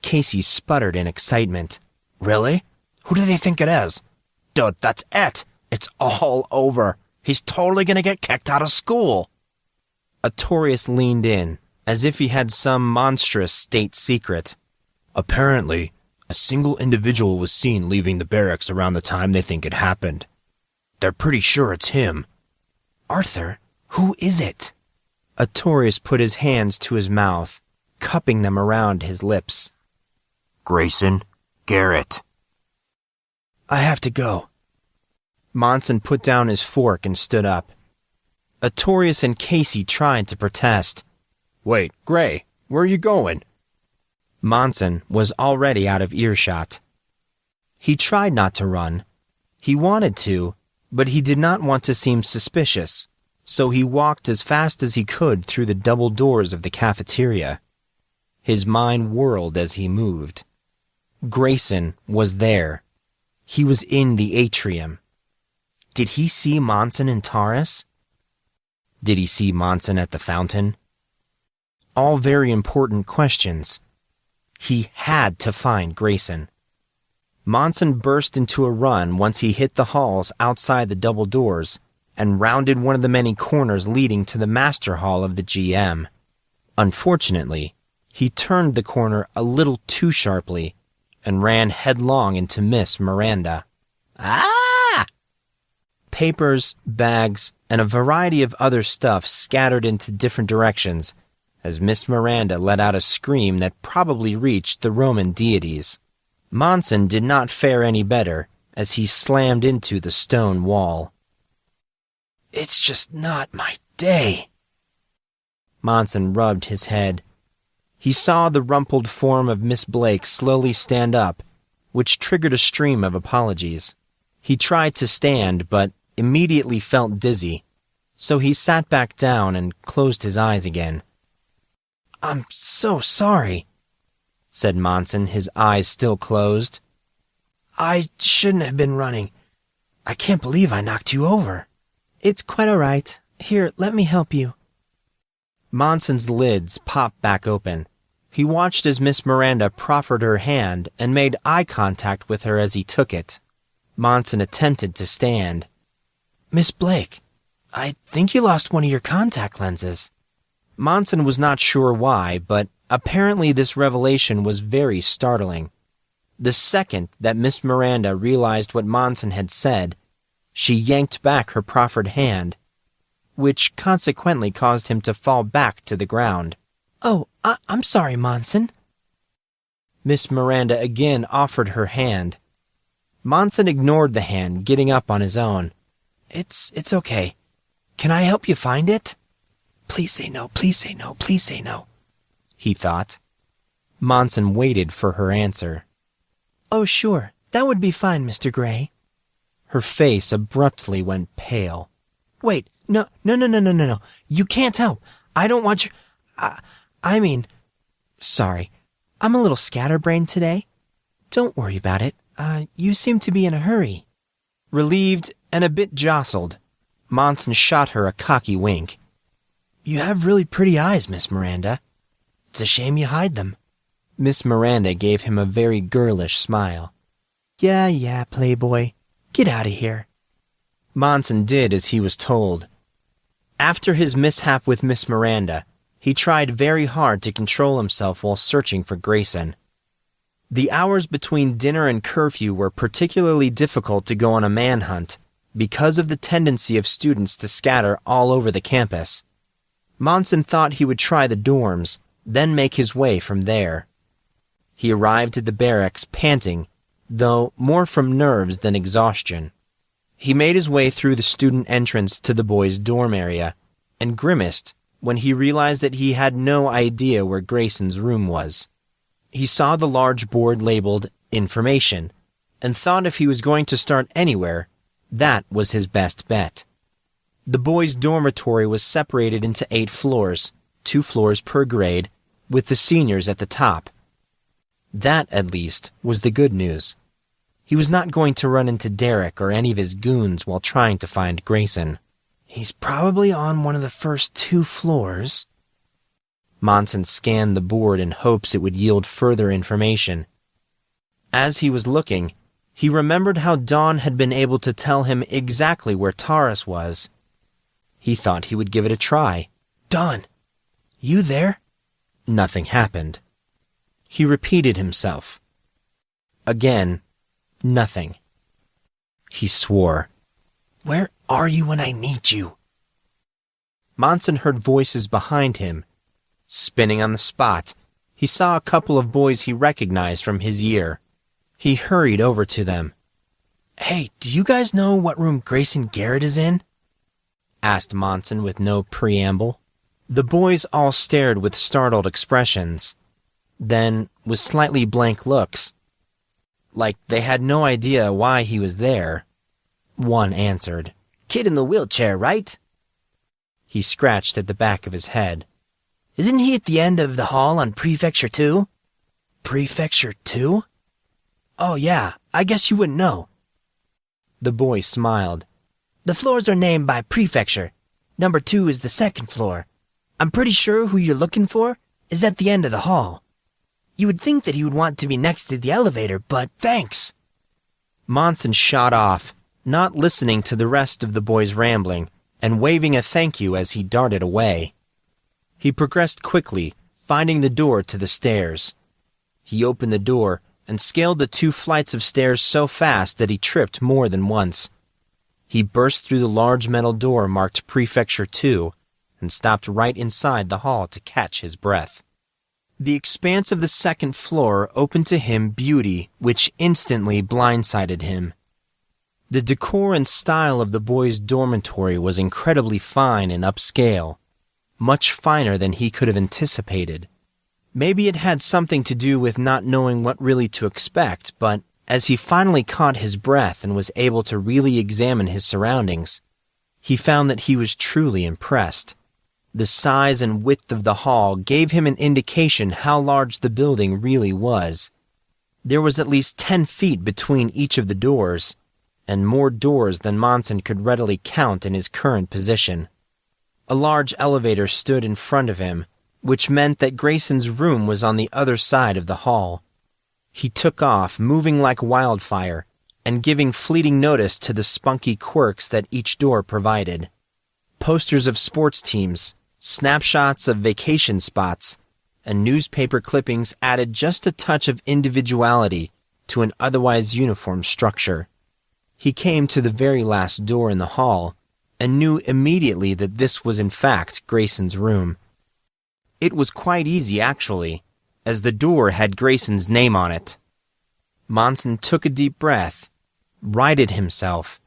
Casey sputtered in excitement. Really? Who do they think it is? Dude, that's it. It's all over. He's totally gonna get kicked out of school. Artorius leaned in, as if he had some monstrous state secret. Apparently, a single individual was seen leaving the barracks around the time they think it happened. They're pretty sure it's him. Arthur, who is it? Artorius put his hands to his mouth, cupping them around his lips. Grayson Garrett. I have to go. Monson put down his fork and stood up. Artorius and Casey tried to protest. Wait, Gray, where are you going? Monson was already out of earshot. He tried not to run. He wanted to, but he did not want to seem suspicious, so he walked as fast as he could through the double doors of the cafeteria. His mind whirled as he moved. Grayson was there. He was in the atrium. Did he see Monson and Taurus? Did he see Monson at the fountain? All very important questions. He had to find Grayson. Monson burst into a run once he hit the halls outside the double doors and rounded one of the many corners leading to the master hall of the GM. Unfortunately, he turned the corner a little too sharply and ran headlong into Miss Miranda. Ah! Papers, bags, and a variety of other stuff scattered into different directions as Miss Miranda let out a scream that probably reached the Roman deities. Monson did not fare any better as he slammed into the stone wall. It's just not my day. Monson rubbed his head. He saw the rumpled form of Miss Blake slowly stand up, which triggered a stream of apologies. He tried to stand, but immediately felt dizzy, so he sat back down and closed his eyes again. I'm so sorry, said Monson, his eyes still closed. I shouldn't have been running. I can't believe I knocked you over. It's quite all right. Here, let me help you. Monson's lids popped back open. He watched as Miss Miranda proffered her hand and made eye contact with her as he took it. Monson attempted to stand. Miss Blake, I think you lost one of your contact lenses. Monson was not sure why, but apparently this revelation was very startling. The second that Miss Miranda realized what Monson had said, she yanked back her proffered hand, which consequently caused him to fall back to the ground. Oh, I'm sorry, Monson. Miss Miranda again offered her hand. Monson ignored the hand, getting up on his own. It's okay. Can I help you find it? Please say no, please say no, please say no, he thought. Monson waited for her answer. Oh, sure, that would be fine, Mr. Grey. Her face abruptly went pale. Wait, no. You can't help. I don't want you... Sorry, I'm a little scatterbrained today. Don't worry about it. You seem to be in a hurry. Relieved and a bit jostled, Monson shot her a cocky wink. You have really pretty eyes, Miss Miranda. It's a shame you hide them. Miss Miranda gave him a very girlish smile. Yeah, playboy. Get out of here. Monson did as he was told. After his mishap with Miss Miranda, he tried very hard to control himself while searching for Grayson. The hours between dinner and curfew were particularly difficult to go on a manhunt because of the tendency of students to scatter all over the campus. Monson thought he would try the dorms, then make his way from there. He arrived at the barracks panting, though more from nerves than exhaustion. He made his way through the student entrance to the boys' dorm area, and grimaced when he realized that he had no idea where Grayson's room was. He saw the large board labeled Information, and thought if he was going to start anywhere, that was his best bet. The boys' dormitory was separated into 8 floors, 2 floors per grade, with the seniors at the top. That, at least, was the good news. He was not going to run into Derek or any of his goons while trying to find Grayson. He's probably on one of the first 2 floors. Monson scanned the board in hopes it would yield further information. As he was looking, he remembered how Dawn had been able to tell him exactly where Taurus was. He thought he would give it a try. Dawn, you there? Nothing happened. He repeated himself. Again, nothing. He swore. Where are you when I need you? Monson heard voices behind him. Spinning on the spot, he saw a couple of boys he recognized from his year. He hurried over to them. Hey, do you guys know what room Grayson Garrett is in? Asked Monson with no preamble. The boys all stared with startled expressions. Then, with slightly blank looks. Like they had no idea why he was there. One answered. Kid in the wheelchair, right? He scratched at the back of his head. Isn't he at the end of the hall on Prefecture 2? Prefecture 2? Oh yeah, I guess you wouldn't know. The boy smiled. The floors are named by Prefecture. Number 2 is the 2nd floor. I'm pretty sure who you're looking for is at the end of the hall. You would think that he would want to be next to the elevator, but thanks. Monson shot off, not listening to the rest of the boys' rambling, and waving a thank you as he darted away. He progressed quickly, finding the door to the stairs. He opened the door and scaled the 2 flights of stairs so fast that he tripped more than once. He burst through the large metal door marked Prefecture 2 and stopped right inside the hall to catch his breath. The expanse of the 2nd floor opened to him beauty which instantly blindsided him. The decor and style of the boys' dormitory was incredibly fine and upscale, much finer than he could have anticipated. Maybe it had something to do with not knowing what really to expect, but as he finally caught his breath and was able to really examine his surroundings, he found that he was truly impressed. The size and width of the hall gave him an indication how large the building really was. There was at least 10 feet between each of the doors, and more doors than Monson could readily count in his current position. A large elevator stood in front of him, which meant that Grayson's room was on the other side of the hall. He took off, moving like wildfire, and giving fleeting notice to the spunky quirks that each door provided. Posters of sports teams, snapshots of vacation spots, and newspaper clippings added just a touch of individuality to an otherwise uniform structure. He came to the very last door in the hall, and knew immediately that this was in fact Grayson's room. It was quite easy, actually, as the door had Grayson's name on it. Monson took a deep breath, righted himself,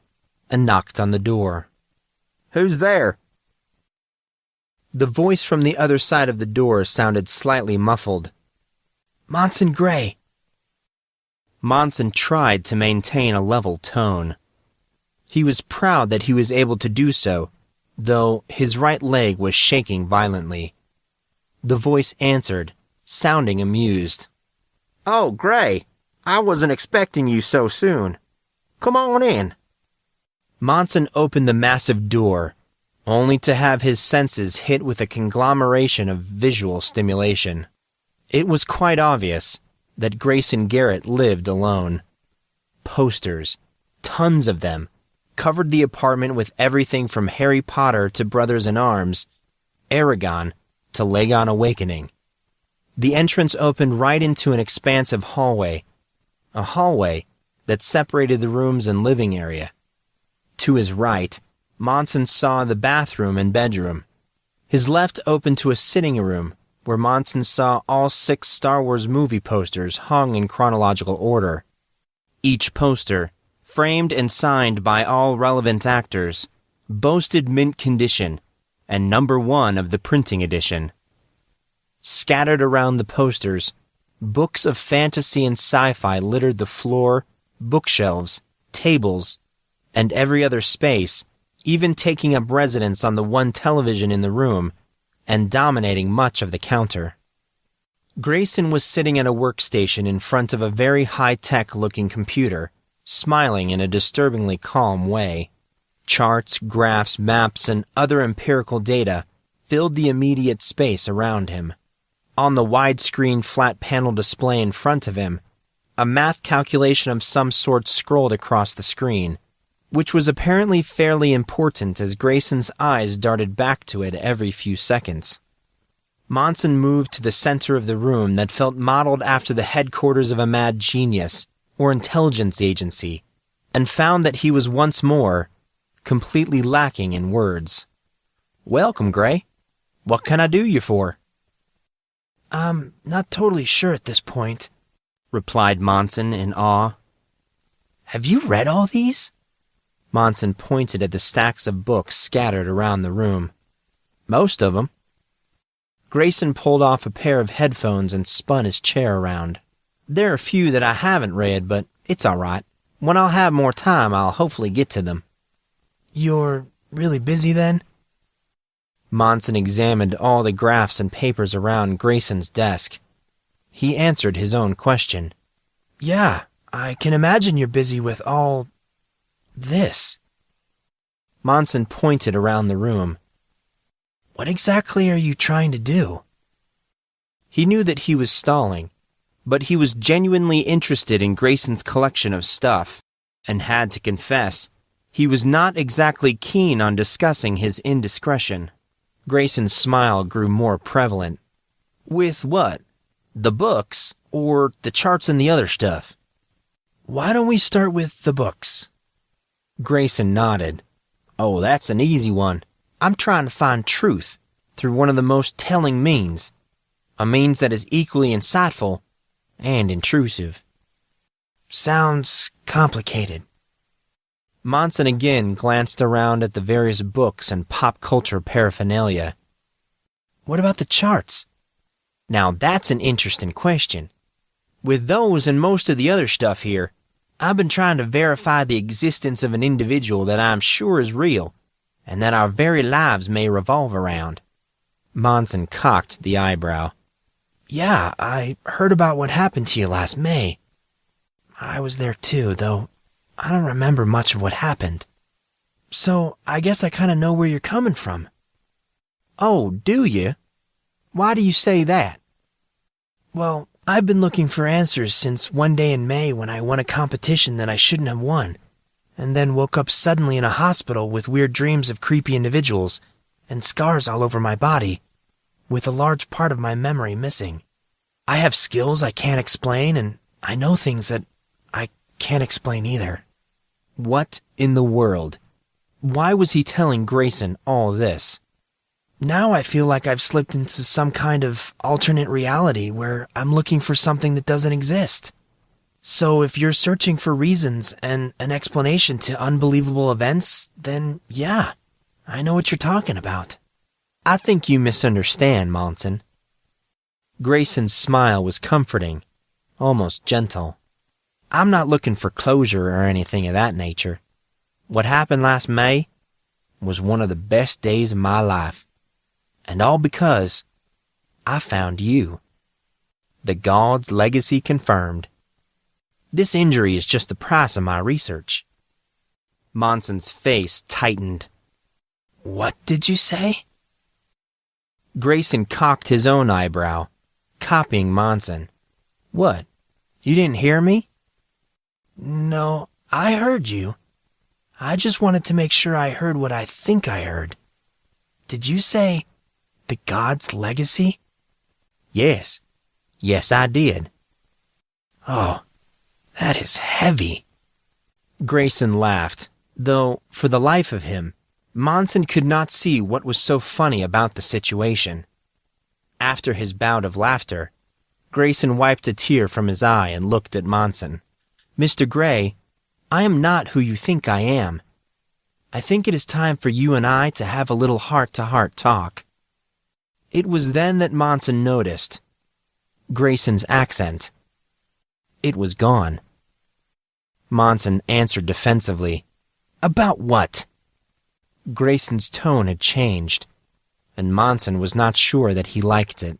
and knocked on the door. "Who's there?" The voice from the other side of the door sounded slightly muffled. Monson Grey. Monson tried to maintain a level tone. He was proud that he was able to do so, though his right leg was shaking violently. The voice answered, sounding amused. "Oh, Grey, I wasn't expecting you so soon. Come on in." Monson opened the massive door, only to have his senses hit with a conglomeration of visual stimulation. It was quite obvious that Grayson Garrett lived alone. Posters, tons of them, covered the apartment with everything from Harry Potter to Brothers in Arms, Aragon to Legon Awakening. The entrance opened right into an expansive hallway, a hallway that separated the rooms and living area. To his right, Monson saw the bathroom and bedroom. His left opened to a sitting room where Monson saw all 6 Star Wars movie posters hung in chronological order. Each poster, framed and signed by all relevant actors, boasted mint condition and number 1 of the printing edition. Scattered around the posters, books of fantasy and sci-fi littered the floor, bookshelves, tables, and every other space even taking up residence on the one television in the room and dominating much of the counter. Grayson was sitting at a workstation in front of a very high-tech looking computer, smiling in a disturbingly calm way. Charts, graphs, maps, and other empirical data filled the immediate space around him. On the widescreen flat panel display in front of him, a math calculation of some sort scrolled across the screen, which was apparently fairly important as Grayson's eyes darted back to it every few seconds. Monson moved to the center of the room that felt modeled after the headquarters of a mad genius or intelligence agency, and found that he was once more completely lacking in words. "Welcome, Gray. What can I do you for?" "I'm not totally sure at this point," replied Monson in awe. "Have you read all these?" Monson pointed at the stacks of books scattered around the room. "Most of them." Grayson pulled off a pair of headphones and spun his chair around. "There are a few that I haven't read, but it's all right. When I'll have more time, I'll hopefully get to them." "You're really busy then?" Monson examined all the graphs and papers around Grayson's desk. He answered his own question. "Yeah, I can imagine you're busy with all this." Monson pointed around the room. "What exactly are you trying to do?" He knew that he was stalling, but he was genuinely interested in Grayson's collection of stuff, and had to confess, he was not exactly keen on discussing his indiscretion. Grayson's smile grew more prevalent. "With what? The books, or the charts and the other stuff?" "Why don't we start with the books?" Grayson nodded. "Oh, that's an easy one. I'm trying to find truth through one of the most telling means, a means that is equally insightful and intrusive." "Sounds complicated." Monson again glanced around at the various books and pop culture paraphernalia. "What about the charts?" "Now that's an interesting question. With those and most of the other stuff here, I've been trying to verify the existence of an individual that I'm sure is real, and that our very lives may revolve around." Monson cocked the eyebrow. "Yeah, I heard about what happened to you last May. I was there too, though I don't remember much of what happened. So I guess I kind of know where you're coming from." "Oh, do you? Why do you say that?" "Well, I've been looking for answers since one day in May when I won a competition that I shouldn't have won, and then woke up suddenly in a hospital with weird dreams of creepy individuals and scars all over my body, with a large part of my memory missing. I have skills I can't explain, and I know things that I can't explain either." What in the world? Why was he telling Grayson all this? "Now I feel like I've slipped into some kind of alternate reality where I'm looking for something that doesn't exist. So if you're searching for reasons and an explanation to unbelievable events, then yeah, I know what you're talking about." "I think you misunderstand, Monson." Grayson's smile was comforting, almost gentle. "I'm not looking for closure or anything of that nature. What happened last May was one of the best days of my life, and all because I found you. The God's legacy confirmed. This injury is just the price of my research." Monson's face tightened. "What did you say?" Grayson cocked his own eyebrow, copying Monson. "What? You didn't hear me?" "No, I heard you. I just wanted to make sure I heard what I think I heard. Did you say the God's legacy?" Yes. Yes, I did." "Oh, that is heavy." Grayson laughed, though, for the life of him, Monson could not see what was so funny about the situation. After his bout of laughter, Grayson wiped a tear from his eye and looked at Monson. "Mr. Gray, I am not who you think I am. I think it is time for you and I to have a little heart-to-heart talk." It was then that Monson noticed Grayson's accent. It was gone. Monson answered defensively. "About what?" Grayson's tone had changed, and Monson was not sure that he liked it.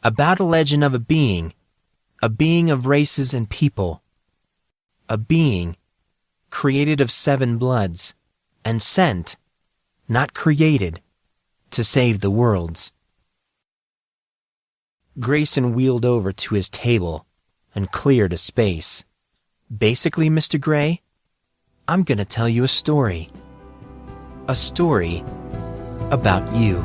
About a legend of a being of races and people, a being created of 7 bloods, and sent, not created, to save the worlds. Grayson wheeled over to his table and cleared a space. Basically, Mr. Grey, I'm gonna tell you a story. A story about you.